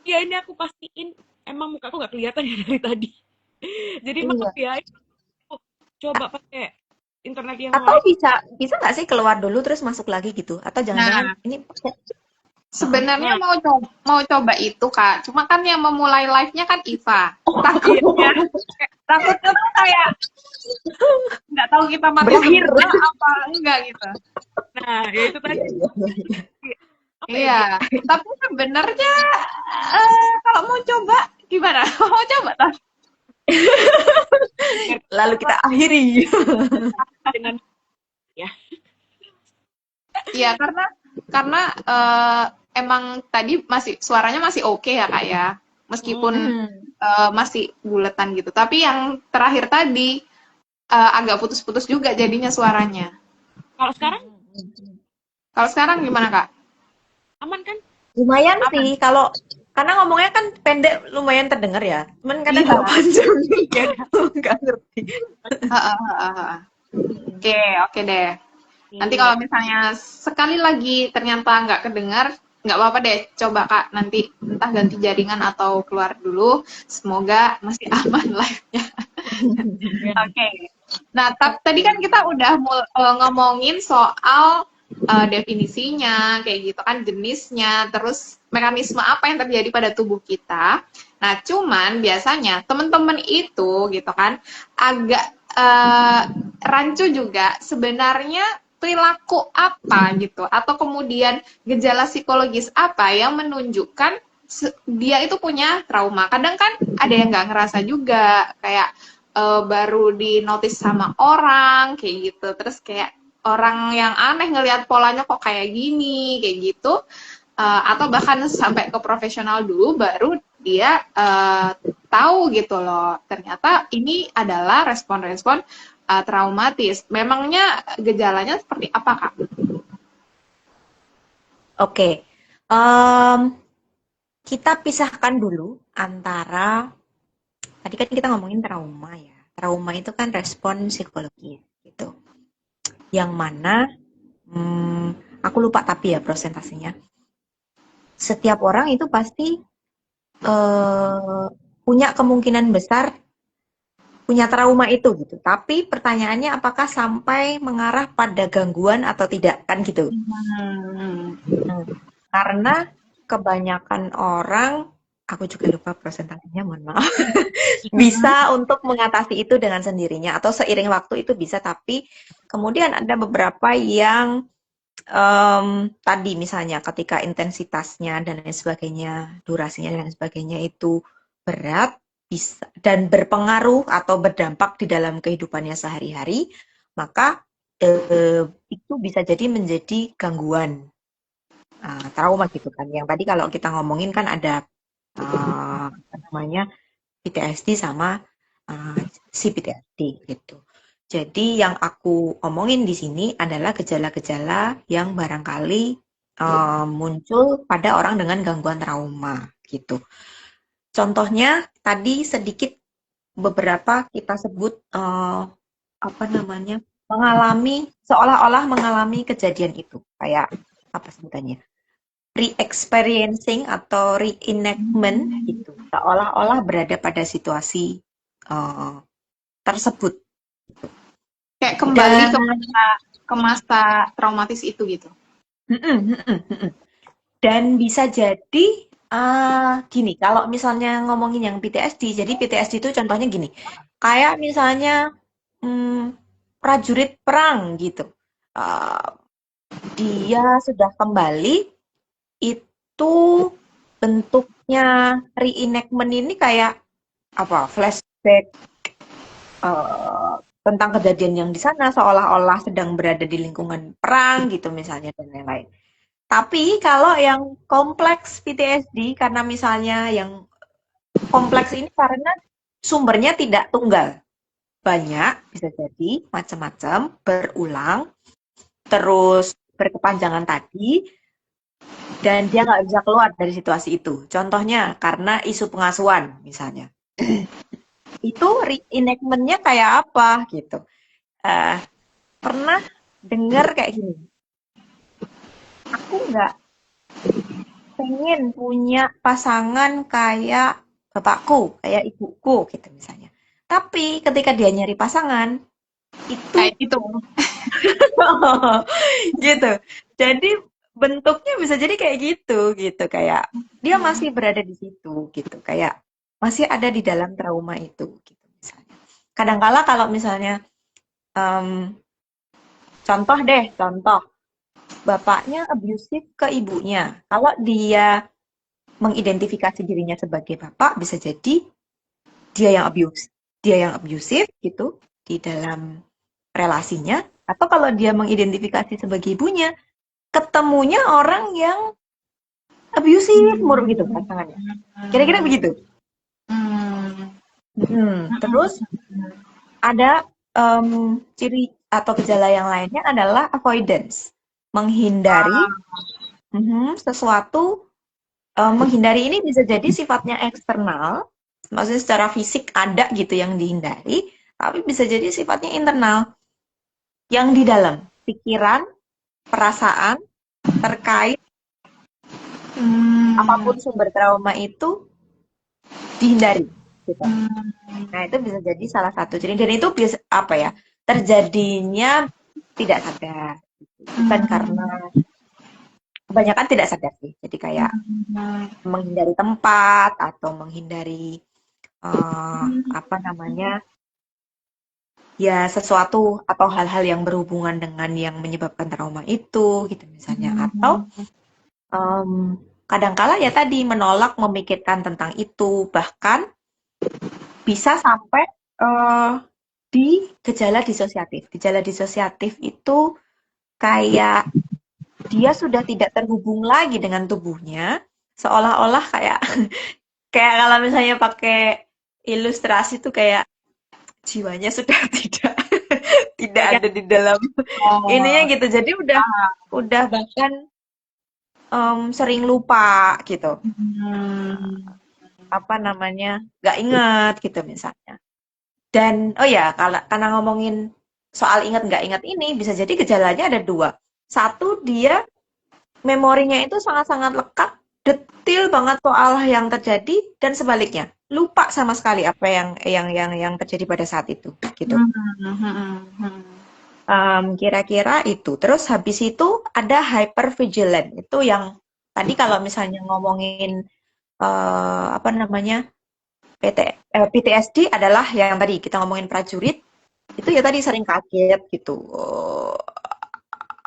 Ya ini aku pastiin emang muka aku nggak kelihatan ya dari tadi. Jadi Iya. maaf ya. Coba pakai internet yang Atau lain. bisa nggak sih keluar dulu terus masuk lagi gitu? Atau jangan-jangan Nah, ini sebenarnya Nah, mau coba itu Kak. Cuma kan yang memulai live-nya kan Iva. iya, Takutnya takutnya tuh kayak nggak tahu kita mati berakhir. semua apa enggak gitu. nah ya itu tadi Iya, iya, iya. apa ya Iya, dia tapi sebenarnya kalau mau coba gimana? Mau coba tak? Lalu kita akhiri. dengan ya. Iya, karena emang tadi masih suaranya masih oke ya Kak ya. Meskipun Mm-mm. masih buletan gitu. Tapi yang terakhir tadi agak putus-putus juga jadinya suaranya. Kalau sekarang Kalau sekarang gimana Kak? aman kan? Lumayan Aman? sih kalau karena ngomongnya kan pendek lumayan terdengar ya. Cuman kadang Iya. kalau panjang Ya nggak ngerti. Heeh, heeh, heeh. Oke, oke deh. Nanti udah. kalau misalnya sekali lagi ternyata nggak kedengar, nggak apa-apa deh. Coba Kak nanti entah ganti jaringan atau keluar dulu. Semoga masih aman live-nya. Oke. Nah, tadi kan kita udah ngomongin soal definisinya, kayak gitu kan, jenisnya, terus mekanisme apa yang terjadi pada tubuh kita. Nah, cuman biasanya teman-teman itu gitu kan agak rancu juga sebenarnya perilaku apa gitu atau kemudian gejala psikologis apa yang menunjukkan dia itu punya trauma. Kadang kan ada yang nggak ngerasa juga kayak baru di notice sama orang kayak gitu terus kayak orang yang aneh ngelihat polanya kok kayak gini kayak gitu atau bahkan sampai ke profesional dulu baru dia tahu gitu loh ternyata ini adalah respon-respon traumatis. Memangnya gejalanya seperti apa Kak? Oke. Em, kita pisahkan dulu antara tadi kan kita ngomongin trauma ya. Trauma itu kan respon psikologis gitu. Yang mana aku lupa tapi ya prosentasenya. Setiap orang itu pasti punya kemungkinan besar punya trauma itu gitu. Tapi pertanyaannya apakah sampai mengarah pada gangguan atau tidak kan gitu. Hmm, Karena kebanyakan orang, aku juga lupa presentasinya, mohon maaf, bisa untuk mengatasi itu dengan sendirinya atau seiring waktu itu bisa, tapi kemudian ada beberapa yang tadi misalnya ketika intensitasnya dan lain sebagainya, durasinya dan lain sebagainya itu berat, bisa dan berpengaruh atau berdampak di dalam kehidupannya sehari-hari, maka itu bisa jadi menjadi gangguan trauma gitu kan. Yang tadi kalau kita ngomongin kan ada apa namanya PTSD sama CPTSD gitu. Jadi yang aku omongin di sini adalah gejala-gejala yang barangkali muncul pada orang dengan gangguan trauma gitu. Contohnya tadi sedikit beberapa kita sebut apa namanya mengalami seolah-olah mengalami kejadian itu kayak apa sebutannya re-experiencing atau reenactment gitu seolah-olah berada pada situasi uh, tersebut Kayak kembali dan ke masa traumatis itu gitu. dan bisa jadi gini kalau misalnya ngomongin yang PTSD jadi PTSD itu contohnya gini kayak misalnya prajurit perang gitu. Uh, dia sudah kembali itu bentuknya reenactment ini kayak apa flashback tentang kejadian yang di sana seolah-olah sedang berada di lingkungan perang gitu misalnya dan lain-lain. Tapi kalau yang kompleks PTSD karena misalnya yang kompleks ini karena sumbernya tidak tunggal. Banyak bisa jadi macam-macam berulang terus berkepanjangan tadi dan dia nggak bisa keluar dari situasi itu. Contohnya karena isu pengasuhan misalnya. Itu reenactment-nya kayak apa gitu. Pernah dengar kayak gini. Aku nggak pengen punya pasangan kayak bapakku, kayak ibuku gitu misalnya. Tapi ketika dia nyari pasangan, Itu Kayak gitu. gitu. Jadi bentuknya bisa jadi kayak gitu, kayak dia masih berada di situ gitu, kayak masih ada di dalam trauma itu gitu misalnya. Kadangkala kalau misalnya em, contoh bapaknya abusive ke ibunya. Kalau dia mengidentifikasi dirinya sebagai bapak, bisa jadi dia yang abusive gitu di dalam relasinya, atau kalau dia mengidentifikasi sebagai ibunya, ketemunya orang yang abusive muruk gitu pasangannya. Kira-kira begitu. Hmm. Terus ada ciri atau gejala yang lainnya adalah avoidance, menghindari sesuatu. Menghindari ini bisa jadi sifatnya eksternal, maksudnya secara fisik ada gitu yang dihindari, tapi bisa jadi sifatnya internal, yang di dalam pikiran, perasaan terkait apapun sumber trauma itu dihindari gitu. Nah, itu bisa jadi salah satu ciri, dan itu bisa apa ya? Terjadinya tidak sadar. Bukan karena kebanyakan tidak sadar sih. Jadi kayak menghindari tempat atau menghindari apa namanya? Ya sesuatu atau hal-hal yang berhubungan dengan yang menyebabkan trauma itu gitu misalnya, atau kadangkala ya tadi menolak memikirkan tentang itu, bahkan bisa sampai di gejala disosiatif. Gejala disosiatif itu kayak dia sudah tidak terhubung lagi dengan tubuhnya, seolah-olah kayak kayak kalau misalnya pakai ilustrasi tuh kayak jiwanya sudah tidak Ya, ada di dalam ininya Oh. gitu. Jadi udah bahkan sering lupa gitu. Apa namanya? Nggak ingat gitu misalnya. Dan oh ya, kalau karena ngomongin soal ingat nggak ingat ini, bisa jadi gejalanya ada dua. Satu, dia memorinya itu sangat-sangat lekat, detil banget soal yang terjadi, dan sebaliknya lupa sama sekali apa yang terjadi pada saat itu gitu. Kira-kira itu. Terus habis itu ada hypervigilant. Itu yang tadi kalau misalnya ngomongin apa namanya PTSD adalah yang tadi kita ngomongin prajurit, itu ya tadi sering kaget gitu,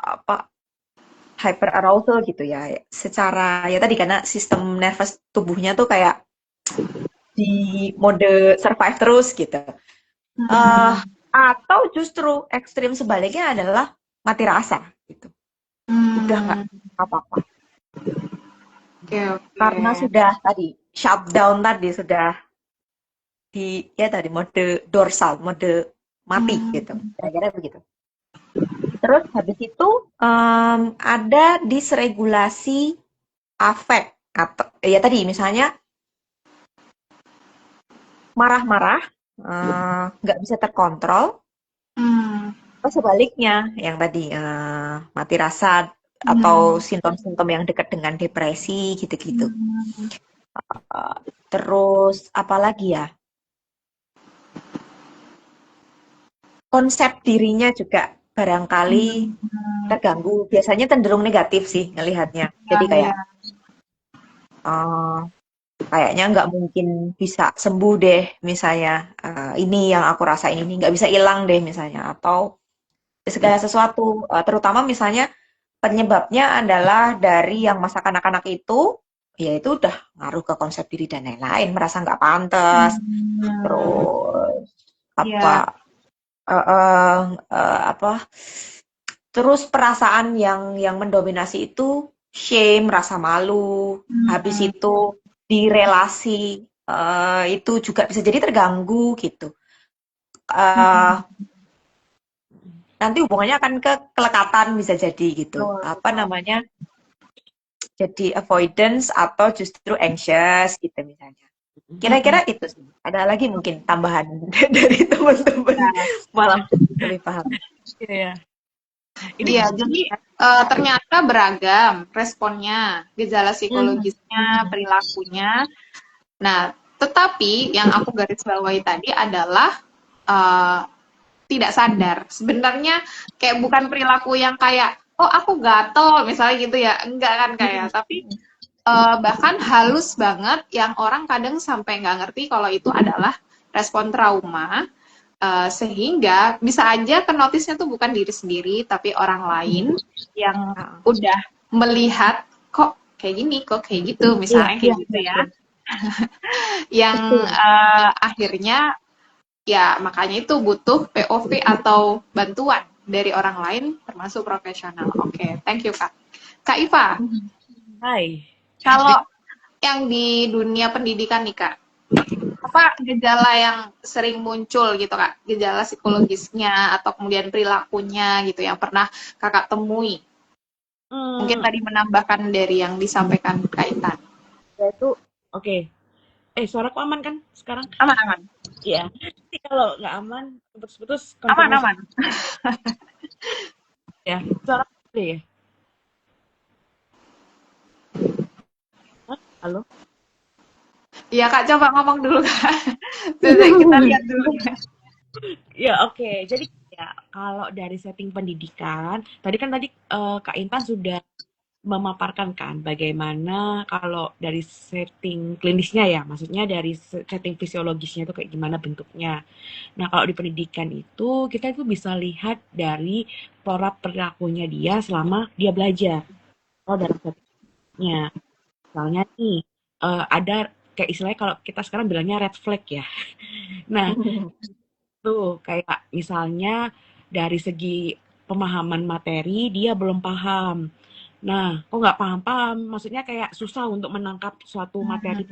apa hyper arousal gitu ya. Secara ya tadi karena sistem nervous tubuhnya tuh kayak di mode survive terus gitu. Atau justru ekstrim sebaliknya adalah mati rasa gitu. Udah nggak apa-apa. Oke. Karena sudah tadi shutdown tadi sudah di ya tadi mode dorsal, mode mati gitu. Kira-kira begitu. Terus habis itu ada disregulasi afek atau ya tadi misalnya marah-marah nggak bisa terkontrol, atau sebaliknya yang tadi mati rasa atau simptom-simptom yang dekat dengan depresi gitu-gitu. Terus apalagi ya, konsep dirinya juga barangkali terganggu, biasanya cenderung negatif sih ngelihatnya. Jadi kayak kayaknya nggak mungkin bisa sembuh deh misalnya, ini yang aku rasain ini nggak bisa hilang deh misalnya, atau segala sesuatu, terutama misalnya penyebabnya adalah dari yang masa kanak-kanak itu, ya itu udah ngaruh ke konsep diri dan lain-lain, merasa nggak pantas, terus apa Ya. apa terus perasaan yang mendominasi itu shame, rasa malu, habis itu di relasi itu juga bisa jadi terganggu gitu. Nanti hubungannya akan ke kelekatan bisa jadi gitu. Apa namanya? Jadi avoidance atau justru anxious gitu misalnya. Kira-kira itu sih. Ada lagi mungkin tambahan dari teman-teman malah lebih paham. Iya. Iya, jadi ternyata beragam responnya, gejala psikologisnya, perilakunya. Nah, tetapi yang aku garis bawahi tadi adalah tidak sadar. Sebenarnya kayak bukan perilaku yang kayak, oh aku gatel misalnya gitu ya, enggak kan kayak, tapi bahkan halus banget yang orang kadang sampai nggak ngerti kalau itu adalah respon trauma, sehingga bisa aja ternotisnya tuh bukan diri sendiri tapi orang lain yang udah melihat kok kayak gini, kok kayak gitu, misalnya kayak gitu ya. Yang akhirnya ya makanya itu butuh POV atau bantuan dari orang lain termasuk profesional. Oke, thank you Kak. Kak Iva, Hai. kalau yang di dunia pendidikan nih Kak, apa gejala yang sering muncul gitu Kak? Gejala psikologisnya atau kemudian perilakunya gitu yang pernah Kakak temui? Mungkin tadi menambahkan dari yang disampaikan Kak Intan. Yaitu, oke. Suaraku aman kan sekarang? Aman-aman. Iya. Jadi kalau nggak aman, putus-putus Aman-aman. Ya, suara gede ya? Hah? Halo? Iya Kak, coba ngomong dulu Kak. Kita lihat dulu. Ya, oke. Jadi ya, kalau dari setting pendidikan, tadi Kak Intan sudah memaparkan kan bagaimana kalau dari setting klinisnya ya, maksudnya dari setting fisiologisnya itu kayak gimana bentuknya. Nah, kalau di pendidikan itu kita itu bisa lihat dari pola perilakunya dia selama dia belajar. Kalau dalam settingnya, misalnya nih ada kayak istilahnya kalau kita sekarang bilangnya red flag ya. Nah, tuh kayak misalnya dari segi pemahaman materi dia belum paham. Nah, kok nggak paham-paham? Maksudnya kayak susah untuk menangkap suatu materi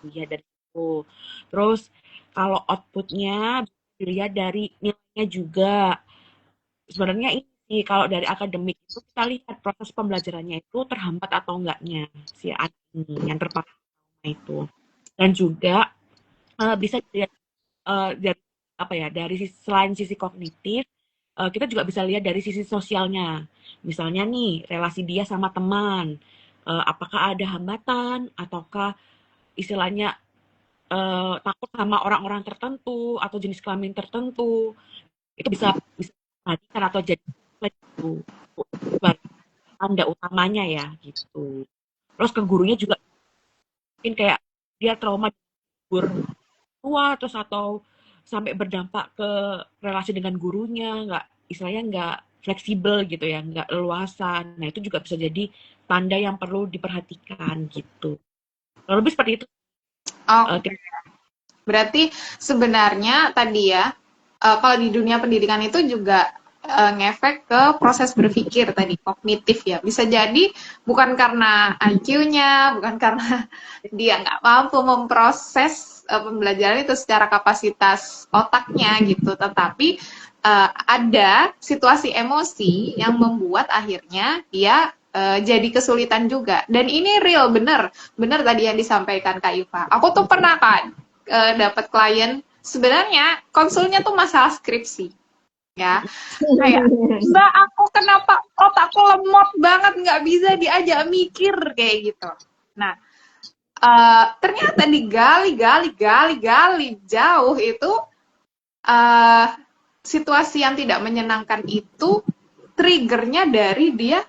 dilihat dari itu. Terus kalau outputnya dilihat dari nilainya juga. Sebenarnya ini sih, kalau dari akademik itu kita lihat proses pembelajarannya itu terhambat atau enggaknya si anak ini yang terpapar itu. Dan juga bisa dilihat dari apa ya, dari selain sisi kognitif, kita juga bisa lihat dari sisi sosialnya. Misalnya nih, relasi dia sama teman, apakah ada hambatan ataukah istilahnya takut sama orang-orang tertentu atau jenis kelamin tertentu. Itu bisa perhatikan atau jadi itu tanda utamanya ya gitu. Terus ke gurunya juga mungkin kayak dia trauma guru tua terus atau sampai berdampak ke relasi dengan gurunya, nggak istilahnya nggak fleksibel gitu ya, nggak leluasa. Nah itu juga bisa jadi tanda yang perlu diperhatikan gitu. Lebih seperti itu. Oke. Berarti sebenarnya tadi ya, kalau di dunia pendidikan itu juga ngefek ke proses berpikir tadi, kognitif ya. Bisa jadi bukan karena IQ-nya, bukan karena dia nggak mampu memproses pembelajaran itu secara kapasitas otaknya gitu, tetapi ada situasi emosi yang membuat akhirnya dia jadi kesulitan juga. Dan ini real, bener tadi yang disampaikan Kak Iva. Aku tuh pernah kan dapat klien, sebenarnya konsulnya tuh masalah skripsi. Ya, kayak Mbak aku kenapa otakku lemot banget nggak bisa diajak mikir kayak gitu. Nah, ternyata digali jauh itu situasi yang tidak menyenangkan itu triggernya dari dia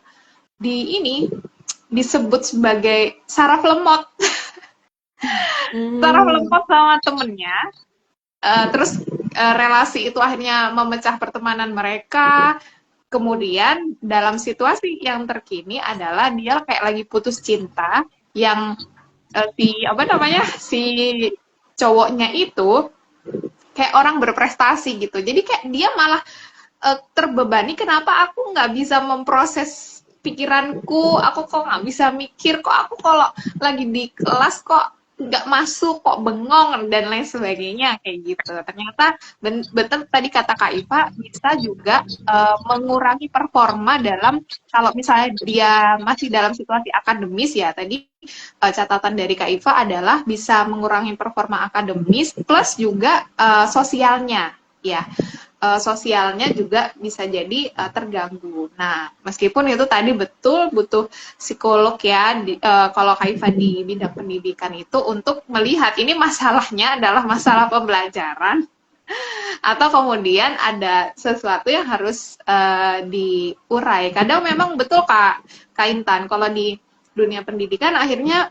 disebut sebagai saraf lemot. Saraf lemot sama temennya. Terus relasi itu akhirnya memecah pertemanan mereka. Kemudian dalam situasi yang terkini adalah dia kayak lagi putus cinta yang si cowoknya itu kayak orang berprestasi gitu. Jadi kayak dia malah terbebani, kenapa aku nggak bisa memproses pikiranku, aku kok nggak bisa mikir, kok aku kalau lagi di kelas kok nggak masuk, kok bengong dan lain sebagainya kayak gitu. Ternyata betul tadi kata Kak Iva, bisa juga mengurangi performa dalam, kalau misalnya dia masih dalam situasi akademis ya, tadi catatan dari Kak Iva adalah bisa mengurangi performa akademis plus juga sosialnya ya. Sosialnya juga bisa jadi terganggu. Nah, meskipun itu tadi betul butuh psikolog ya, kalau Kak Iva di bidang pendidikan itu untuk melihat ini masalahnya adalah masalah pembelajaran Atau kemudian ada sesuatu yang harus diurai. Kadang memang betul Kak Intan, kalau di dunia pendidikan akhirnya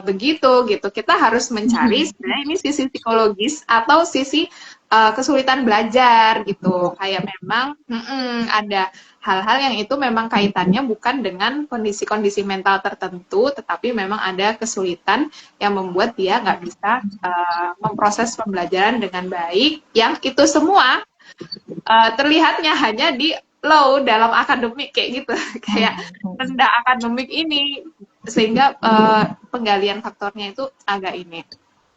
begitu gitu. Kita harus mencari sebenarnya ini sisi psikologis atau sisi kesulitan belajar gitu. Kayak memang ada hal-hal yang itu memang kaitannya bukan dengan kondisi-kondisi mental tertentu, tetapi memang ada kesulitan yang membuat dia nggak bisa memproses pembelajaran dengan baik, yang itu semua terlihatnya hanya di low dalam akademik kayak gitu, kayak rendah akademik ini, sehingga penggalian faktornya itu agak ini,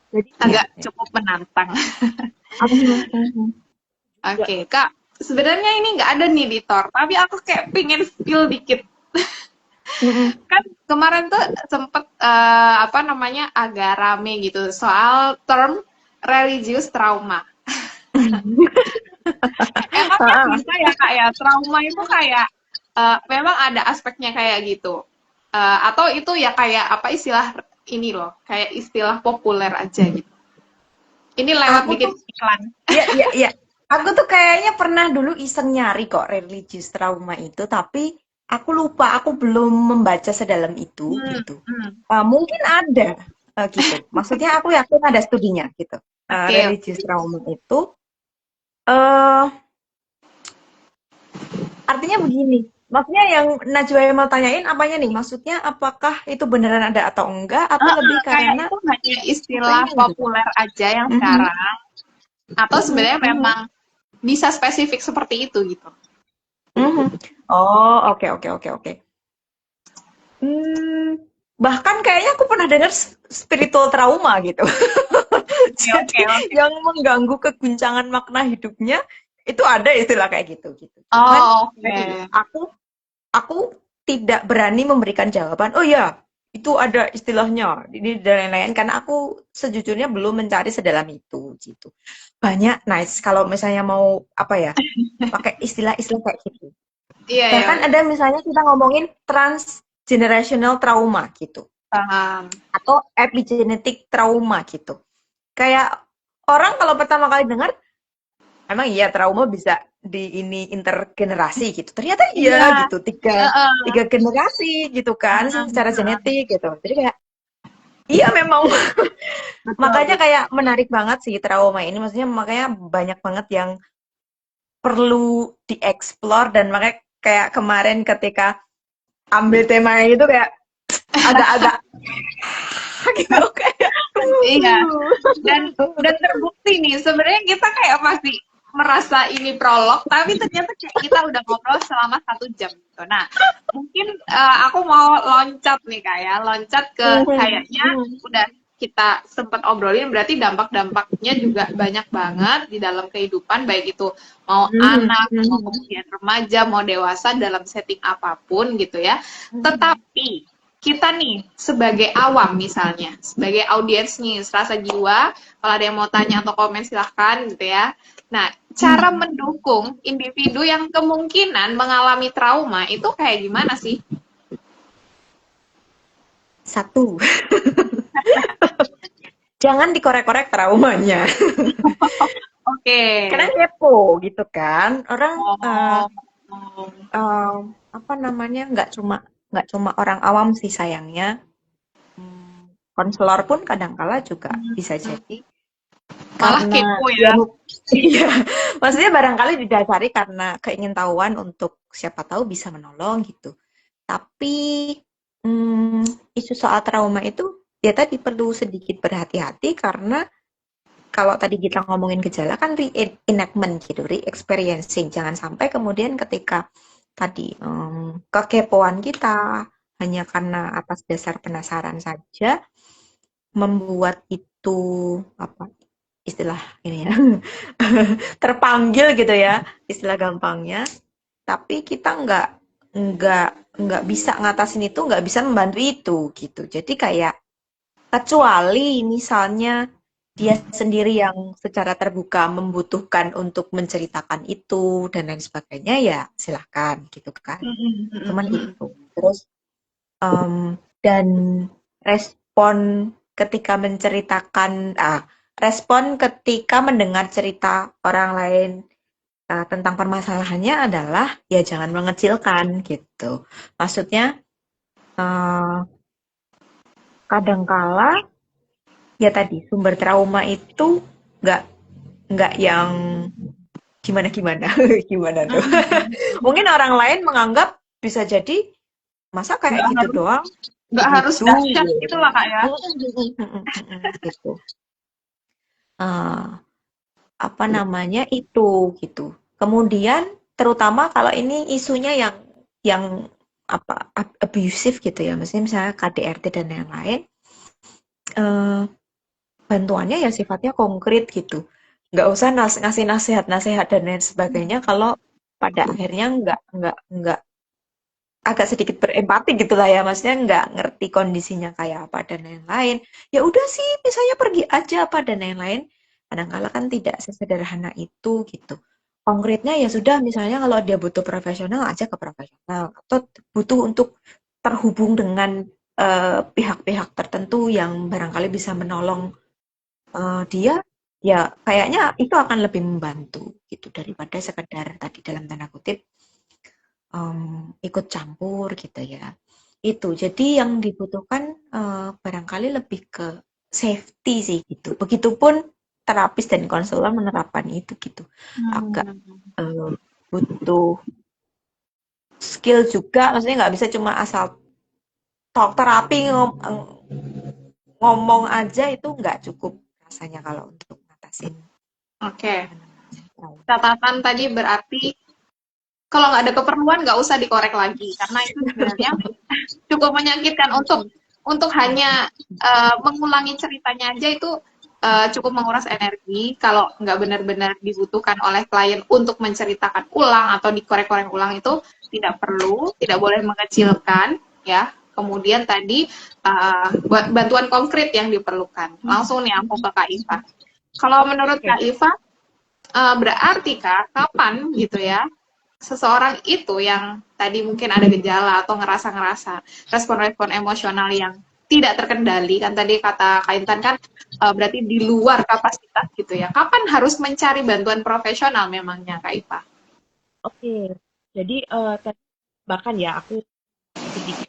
Jadi agak cukup menantang. Oke, Kak, sebenarnya ini nggak ada nih di Tor, tapi aku kayak pingin spill dikit. Kan kemarin tuh sempet apa namanya agak rame gitu soal term religious trauma. Emangnya bisa ya Kak ya, trauma itu kayak memang ada aspeknya kayak gitu. Atau itu ya kayak apa istilah ini loh, kayak istilah populer aja gitu. Ini lewat Aku bikin tuh, iklan. iya. Aku tuh kayaknya pernah dulu iseng nyari kok religious trauma itu, tapi aku lupa, aku belum membaca sedalam itu gitu. Mungkin ada gitu. Maksudnya aku yakin ada studinya gitu. Oke. Religious trauma itu eh artinya begini. Maksudnya yang Najwa mau tanyain apanya nih? Maksudnya apakah itu beneran ada atau enggak? Atau lebih Kayak karena itu hanya istilah apanya gitu? populer aja yang sekarang, atau sebenarnya memang bisa spesifik seperti itu gitu. Oh, oke. Bahkan kayaknya aku pernah dengar spiritual trauma gitu. Jadi Oke. yang mengganggu keguncangan makna hidupnya itu ada istilah kayak gitu. Cuman Oke. aku tidak berani memberikan jawaban. Oh ya, itu ada istilahnya ini dan lain-lain karena aku sejujurnya belum mencari sedalam itu gitu. Banyak nice kalau misalnya mau apa ya pakai istilah-istilah kayak gitu. Iya. Bahkan ada misalnya kita ngomongin transgenerational trauma gitu Paham. atau epigenetic trauma gitu. Kayak orang kalau pertama kali dengar emang iya trauma bisa di ini intergenerasi gitu. Ternyata iya gitu, tiga generasi gitu kan secara genetik gitu. Jadi kayak iya memang makanya kayak menarik banget sih trauma ini. Maksudnya makanya banyak banget yang perlu dieksplor dan makanya kayak kemarin ketika ambil tema itu kayak agak-agak gitu kayak Iya. Dan terbukti nih sebenarnya kita kayak masih merasa ini prolog, tapi ternyata kayak kita udah ngobrol selama 1 jam gitu. Nah, mungkin aku mau loncat nih kayak loncat ke kayaknya udah kita sempat obrolin, berarti dampak-dampaknya juga banyak banget di dalam kehidupan, baik itu mau anak, mau kemudian remaja, mau dewasa dalam setting apapun gitu ya. Tetapi kita nih sebagai awam misalnya, sebagai audiens nih, serasa jiwa, kalau ada yang mau tanya atau komen silahkan gitu ya. Nah, cara mendukung individu yang kemungkinan mengalami trauma itu kayak gimana sih? Satu, jangan dikorek-korek traumanya. Oke. Karena kepo gitu kan. Orang apa namanya nggak cuma orang awam sih sayangnya. Konselor pun kadangkala juga bisa jadi Malah karena kepo ya. iya, maksudnya barangkali didasari karena keingintahuan untuk siapa tahu bisa menolong gitu. Tapi isu soal trauma itu ya tadi perlu sedikit berhati-hati karena kalau tadi kita ngomongin gejala kan reenactment gitu, re-experiencing. Jangan sampai kemudian ketika tadi kekepoan kita hanya karena atas dasar penasaran saja membuat itu apa istilah ini ya terpanggil gitu ya istilah gampangnya. Tapi kita nggak bisa ngatasin itu, nggak bisa membantu itu gitu. Jadi kayak kecuali misalnya dia sendiri yang secara terbuka membutuhkan untuk menceritakan itu dan lain sebagainya ya silahkan gitu kan. Cuman itu. Terus dan respon ketika menceritakan respon ketika mendengar cerita orang lain tentang permasalahannya adalah ya jangan mengecilkan gitu. Maksudnya kadangkala ya tadi sumber trauma itu nggak yang gimana gimana tuh. Mungkin orang lain menganggap bisa jadi masa kayak Nggak gitu harus doang nggak harus gitu dahsyat gitu lah Kak ya. gitu. Eh, apa namanya itu gitu. Kemudian terutama kalau ini isunya yang apa abusive gitu ya, maksudnya misalnya KDRT dan lain-lain, eh, bantuannya ya sifatnya konkret gitu. Nggak usah ngasih nasihat-nasihat dan lain sebagainya kalau pada akhirnya nggak agak sedikit berempati gitu lah ya, maksudnya nggak ngerti kondisinya kayak apa dan lain-lain. Ya udah sih, misalnya pergi aja apa dan lain-lain. Kadang-kala kan tidak sesederhana itu gitu. Konkretnya ya sudah, misalnya kalau dia butuh profesional aja ke profesional atau butuh untuk terhubung dengan pihak-pihak tertentu yang barangkali bisa menolong dia, ya kayaknya itu akan lebih membantu gitu daripada sekedar tadi dalam tanda kutip ikut campur gitu ya. Itu, jadi yang dibutuhkan barangkali lebih ke safety sih gitu. Begitupun terapis dan konselor menerapkan itu gitu. Agak butuh skill juga, maksudnya nggak bisa cuma asal talk terapi ngomong aja itu nggak cukup rasanya kalau untuk ngatasin Oke. trauma. Catatan tadi berarti kalau nggak ada keperluan nggak usah dikorek lagi karena itu sebenarnya cukup menyakitkan untuk hanya mengulangi ceritanya aja itu cukup menguras energi kalau nggak benar-benar dibutuhkan oleh klien untuk menceritakan ulang atau dikorek-korek ulang itu tidak perlu, tidak boleh mengecilkan ya. Kemudian tadi bantuan konkret yang diperlukan. Langsung nih aku ke Kak Iva. Kalau menurut Kak Iva berarti Kak kapan gitu ya seseorang itu yang tadi mungkin ada gejala atau ngerasa-ngerasa respon-respon emosional yang tidak terkendali kan tadi kata Kak Intan kan berarti di luar kapasitas gitu ya. Kapan harus mencari bantuan profesional memangnya Kak Ipa? Oke, jadi tadi bahkan ya aku sedikit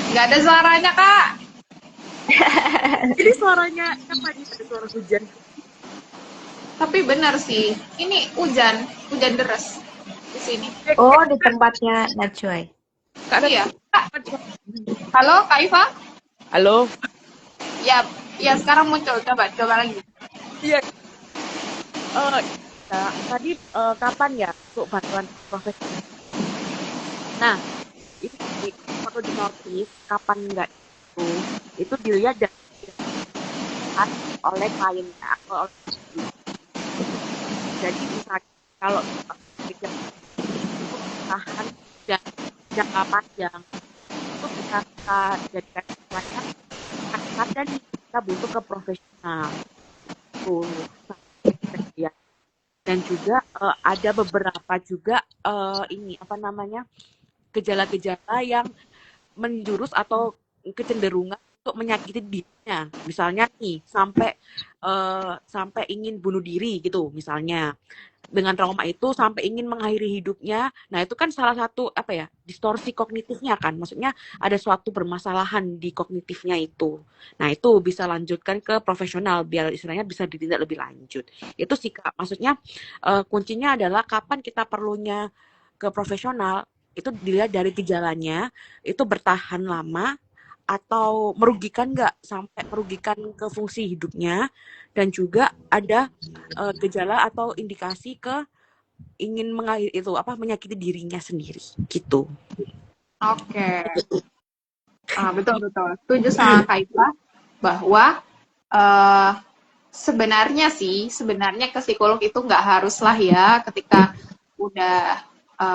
Nggak ada suaranya Kak. jadi suaranya kan tadi ada suara hujan. Tapi benar sih, ini hujan deras di sini. Oh, di tempatnya Najwa. Iya. Kak, halo Kak Iva? Halo. Ya, ya sekarang muncul. Coba lagi. Iya. Tadi kapan ya untuk bantuan profesional? Nah, itu perlu di notice kapan enggak itu dilihat dari oleh kliennya atau oleh jadi misalnya kalau itu tahan dan jangka panjang itu bisa kita jadikan istilahnya kadang kita butuh ke profesional tuh ya. Dan juga ada beberapa juga ini apa namanya gejala-gejala yang menjurus atau kecenderungan untuk menyakiti dirinya, misalnya nih sampai ingin bunuh diri gitu, misalnya dengan trauma itu sampai ingin mengakhiri hidupnya. Nah itu kan salah satu apa ya distorsi kognitifnya kan, maksudnya ada suatu permasalahan di kognitifnya itu. Nah itu bisa lanjutkan ke profesional biar istilahnya bisa ditindak lebih lanjut. Itu sih Kak, maksudnya kuncinya adalah kapan kita perlunya ke profesional itu dilihat dari gejalanya itu bertahan lama atau merugikan nggak sampai merugikan ke fungsi hidupnya, dan juga ada gejala atau indikasi ke ingin mengakhiri itu apa menyakiti dirinya sendiri gitu. Oke. Betul. Setuju sama Kak Ipa bahwa sebenarnya ke psikolog itu nggak harus lah ya ketika udah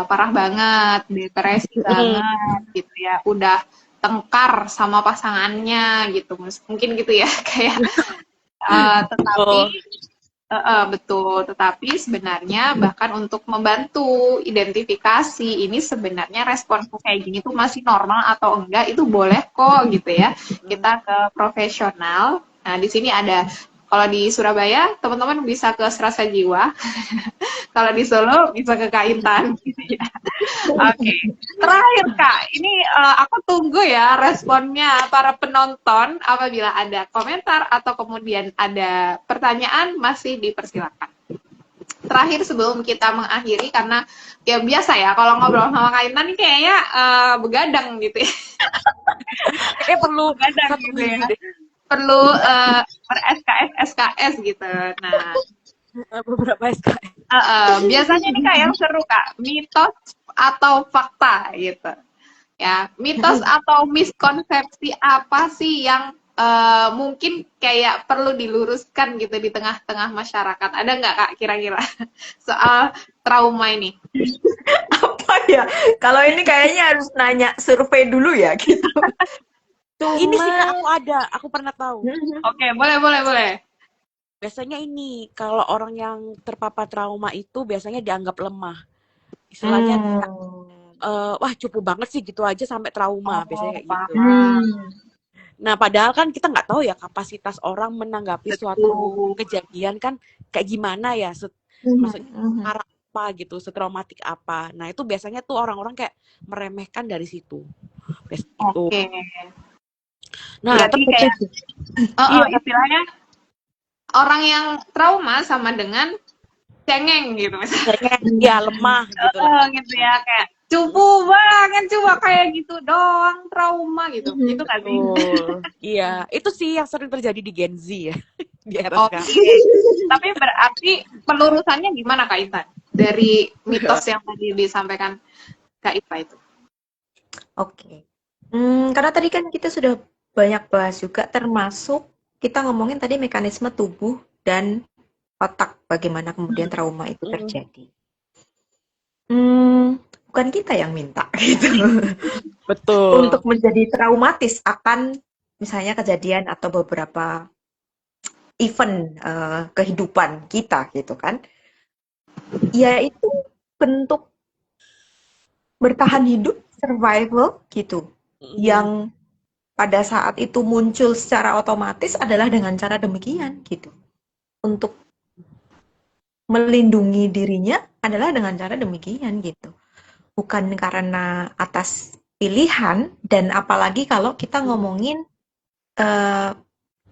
parah banget, depresi banget gitu ya, udah tengkar sama pasangannya gitu, mungkin gitu ya kayak tetapi Betul, tetapi sebenarnya bahkan untuk membantu identifikasi ini sebenarnya responku kayak gini tuh masih normal atau enggak itu boleh kok gitu ya. Kita ke profesional. Nah, di sini ada kalau di Surabaya teman-teman bisa ke Serasa Jiwa, kalau di Solo bisa ke Kaintan gitu ya. Oke, terakhir Kak, ini aku tunggu ya responnya para penonton apabila ada komentar atau kemudian ada pertanyaan masih dipersilakan. Terakhir sebelum kita mengakhiri karena ya biasa ya kalau ngobrol sama Kak Intan nih kayaknya begadang gitu ya. Kayaknya perlu Begadang satu gitu minggu ya. deh. Perlu ber SKS gitu. Nah, Beberapa SKS. biasanya nih Kak yang seru Kak, mitos atau fakta gitu. Ya, mitos atau miskonsepsi apa sih yang mungkin kayak perlu diluruskan gitu di tengah-tengah masyarakat? Ada nggak Kak kira-kira soal trauma ini? Apa ya? Kalau ini kayaknya harus nanya survei dulu ya gitu. Ini sih Kak, Cuma aku pernah tahu. Oke, boleh. Biasanya ini, kalau orang yang terpapar trauma itu biasanya dianggap lemah. Istilahnya, wah cupu banget sih gitu aja sampai trauma, biasanya kayak gitu. Paham. Nah, padahal kan kita nggak tahu ya kapasitas orang menanggapi suatu Betul. kejadian kan kayak gimana ya, maksudnya parah apa gitu, setraumatik apa. Nah, itu biasanya tuh orang-orang kayak meremehkan dari situ. Biasanya gitu. Oke. Nah, Berarti kayak istilahnya orang yang trauma sama dengan cengeng gitu misalnya. ya lemah gitu lah. Gitu ya kayak cupu banget coba kayak gitu doang trauma gitu. Itu nggak sih? Iya, itu sih yang sering terjadi di Gen Z ya, di era Oke. sekarang. Tapi berarti pelurusannya gimana Kak Intan? Dari mitos yang tadi disampaikan Kak Ipa itu. Oke. Karena tadi kan kita sudah banyak bahas juga, termasuk kita ngomongin tadi mekanisme tubuh dan otak, bagaimana kemudian trauma itu terjadi. Bukan kita yang minta gitu. Betul. Untuk menjadi traumatis akan misalnya kejadian atau beberapa event kehidupan kita gitu kan. Ya itu bentuk bertahan hidup, survival gitu. Yang pada saat itu muncul secara otomatis adalah dengan cara demikian gitu. Untuk melindungi dirinya adalah dengan cara demikian gitu. Bukan karena atas pilihan, dan apalagi kalau kita ngomongin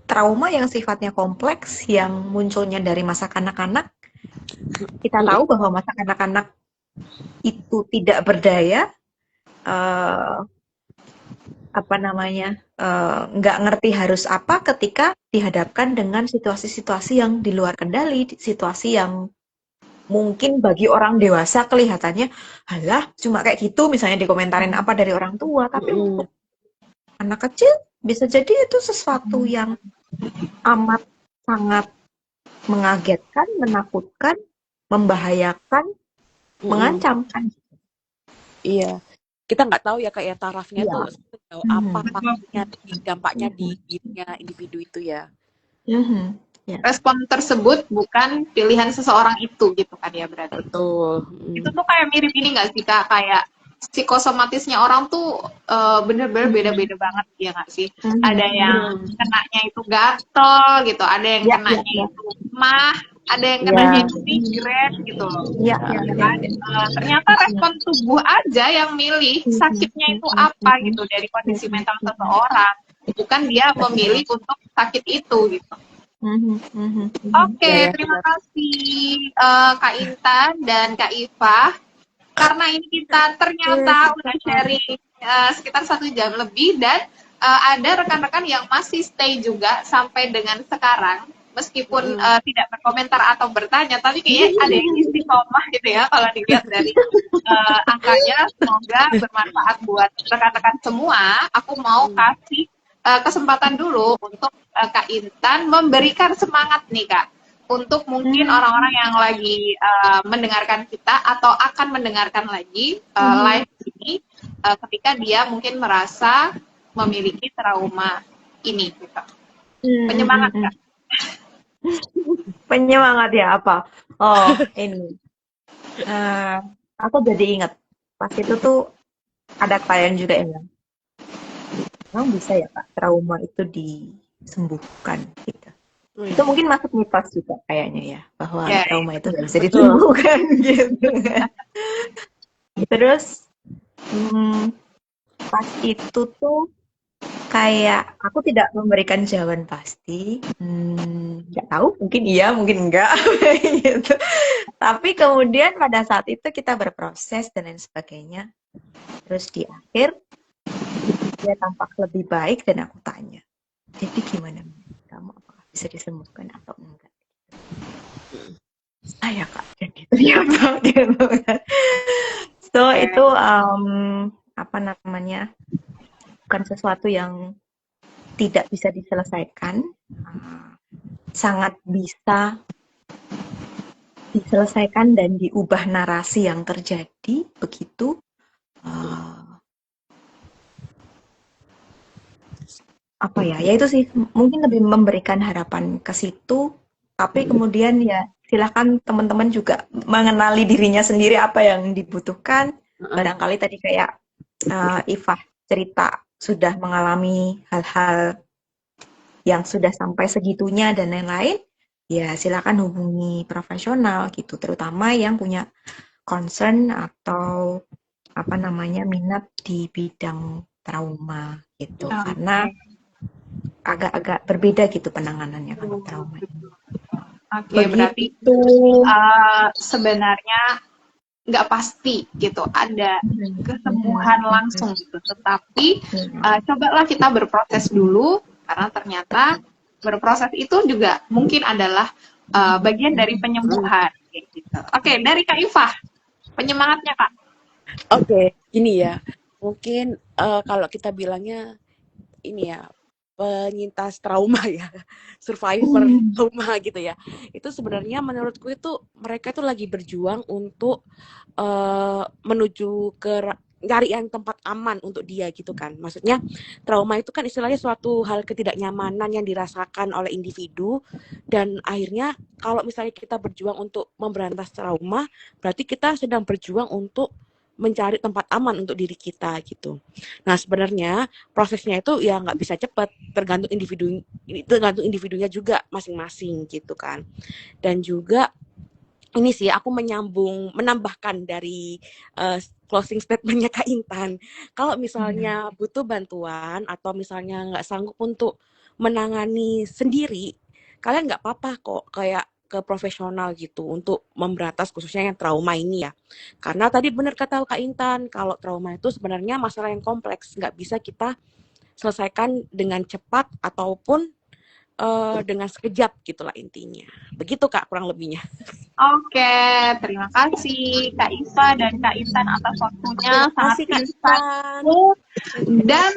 trauma yang sifatnya kompleks yang munculnya dari masa kanak-kanak. Kita tahu bahwa masa kanak-kanak itu tidak berdaya, nggak ngerti harus apa ketika dihadapkan dengan situasi-situasi yang di luar kendali, situasi yang mungkin bagi orang dewasa kelihatannya, halah cuma kayak gitu, misalnya dikomentarin apa dari orang tua, tapi untuk anak kecil bisa jadi itu sesuatu yang amat sangat mengagetkan, menakutkan, membahayakan, mengancam kan. Iya. Kita nggak tahu ya kayak tarafnya tuh sejauh apa dampaknya di dirinya individu itu ya. Respon tersebut bukan pilihan seseorang itu gitu kan ya berarti. Betul. Itu tuh kayak mirip ini nggak sih Kak, kayak psikosomatisnya orang tuh bener-bener beda-beda banget ya nggak sih? Ada yang kenanya itu gatel gitu, ada yang kenanya itu mah, ada yang kenanya itu migrain gitu loh. Ternyata respon tubuh aja yang milih sakitnya itu apa gitu dari kondisi mental seseorang, bukan dia memilih untuk sakit itu gitu. Oke, terima kasih Kak Intan dan Kak Iva. Karena ini kita ternyata udah sharing sekitar 1 jam lebih dan ada rekan-rekan yang masih stay juga sampai dengan sekarang. Meskipun tidak berkomentar atau bertanya, tapi kayaknya ada yang istiqomah gitu ya kalau dilihat dari angkanya. Semoga bermanfaat buat rekan-rekan semua. Aku mau kasih kesempatan dulu untuk Kak Intan memberikan semangat nih Kak, untuk mungkin orang-orang yang lagi mendengarkan kita atau akan mendengarkan lagi live ini ketika dia mungkin merasa memiliki trauma ini gitu. Penyemangat Kak. Penyemangat ya apa? Oh, ini. Eh, aku jadi ingat pas itu tuh ada klien juga yang bilang, emang bisa ya Kak trauma itu disembuhkan gitu. Wih, Itu mungkin masuk mitos juga kayaknya ya, bahwa Ya, trauma itu nggak bisa betul. disembuhkan gitu. Terus pas itu tuh kayak aku tidak memberikan jawaban pasti. Nggak tahu, mungkin iya, mungkin enggak gitu. Tapi kemudian pada saat itu kita berproses dan lain sebagainya. Terus di akhir dia tampak lebih baik dan aku tanya, jadi gimana kamu, apakah bisa disembuhkan atau enggak? Saya Kak, dan gitu ya Bang, gitu kan. So itu apa namanya, bukan sesuatu yang tidak bisa diselesaikan, sangat bisa diselesaikan dan diubah narasi yang terjadi begitu. Apa ya, ya itu sih mungkin lebih memberikan harapan ke situ, tapi kemudian ya silakan teman-teman juga mengenali dirinya sendiri apa yang dibutuhkan. Barangkali tadi kayak Ifah cerita sudah mengalami hal-hal yang sudah sampai segitunya dan lain-lain, ya silakan hubungi profesional gitu, terutama yang punya concern atau apa namanya minat di bidang trauma gitu, karena oke. agak-agak berbeda gitu penanganannya kalau trauma ini. Oke, berarti Begitu. sebenarnya nggak pasti gitu, ada kesembuhan langsung gitu. Tetapi cobalah kita berproses dulu, karena ternyata berproses itu juga mungkin adalah bagian dari penyembuhan. Gitu. Oke, dari Kak Ifah, penyemangatnya Kak. Oke, gini ya. Mungkin kalau kita bilangnya ini ya, penyintas trauma ya, survivor trauma gitu ya. Itu sebenarnya menurutku itu mereka itu lagi berjuang untuk menuju ke cari yang tempat aman untuk dia gitu kan. Maksudnya trauma itu kan istilahnya suatu hal ketidaknyamanan yang dirasakan oleh individu, dan akhirnya kalau misalnya kita berjuang untuk memberantas trauma, berarti kita sedang berjuang untuk mencari tempat aman untuk diri kita gitu. Nah sebenarnya prosesnya itu ya nggak bisa cepat, tergantung individunya juga masing-masing gitu kan. Dan juga ini sih aku menambahkan dari closing statementnya Kak Intan. Kalau misalnya butuh bantuan atau misalnya nggak sanggup untuk menangani sendiri, kalian nggak apa-apa kok kayak ke profesional gitu untuk memberantas khususnya yang trauma ini ya. Karena tadi benar kata Kak Intan, kalau trauma itu sebenarnya masalah yang kompleks, nggak bisa kita selesaikan dengan cepat ataupun dengan sekejap gitulah intinya. Begitu Kak kurang lebihnya. Oke, terima kasih Kak Iva dan Kak Intan atas waktunya, Terima sangat kasih Kak Intan. insightful dan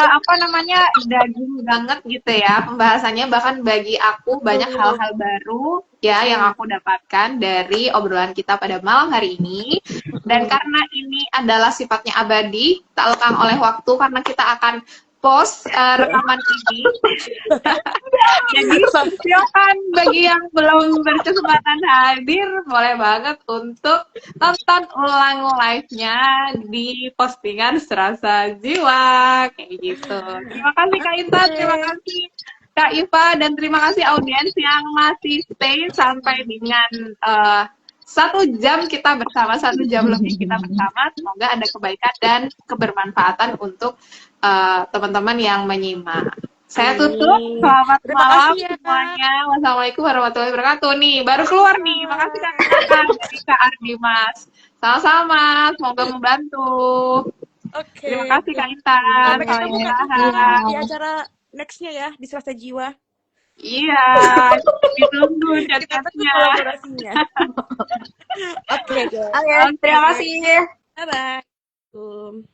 apa namanya, daging banget gitu ya pembahasannya. Bahkan bagi aku banyak hal-hal baru ya yang aku dapatkan dari obrolan kita pada malam hari ini. Dan karena ini adalah sifatnya abadi, tak lekang oleh waktu, karena kita akan post rekaman ini. Jadi silakan bagi yang belum berkesempatan hadir, boleh banget untuk tonton ulang live-nya di postingan Serasa Jiwa kayak gitu. Terima kasih Kak Intan, terima kasih Kak Iva, dan terima kasih audiens yang masih stay sampai dengan 1 jam kita bersama, 1 jam lebih kita bersama. Semoga ada kebaikan dan kebermanfaatan untuk teman-teman yang menyimak. Saya tutup. Selamat Terima malam kasih ya, semuanya. Wassalamualaikum warahmatullahi wabarakatuh. Nih, baru keluar nih. Makasih Kak dari Kak Ardimas. Sama-sama. Semoga membantu. Oke. Terima kasih Kak Intan. Sampai ketemu Kak Intan di acara nextnya ya di Selasa Jiwa. Iya, ditunggu Kita tunggu chat-chatnya. kolaborasinya. Oke, Oke, terima kasih. bye bye.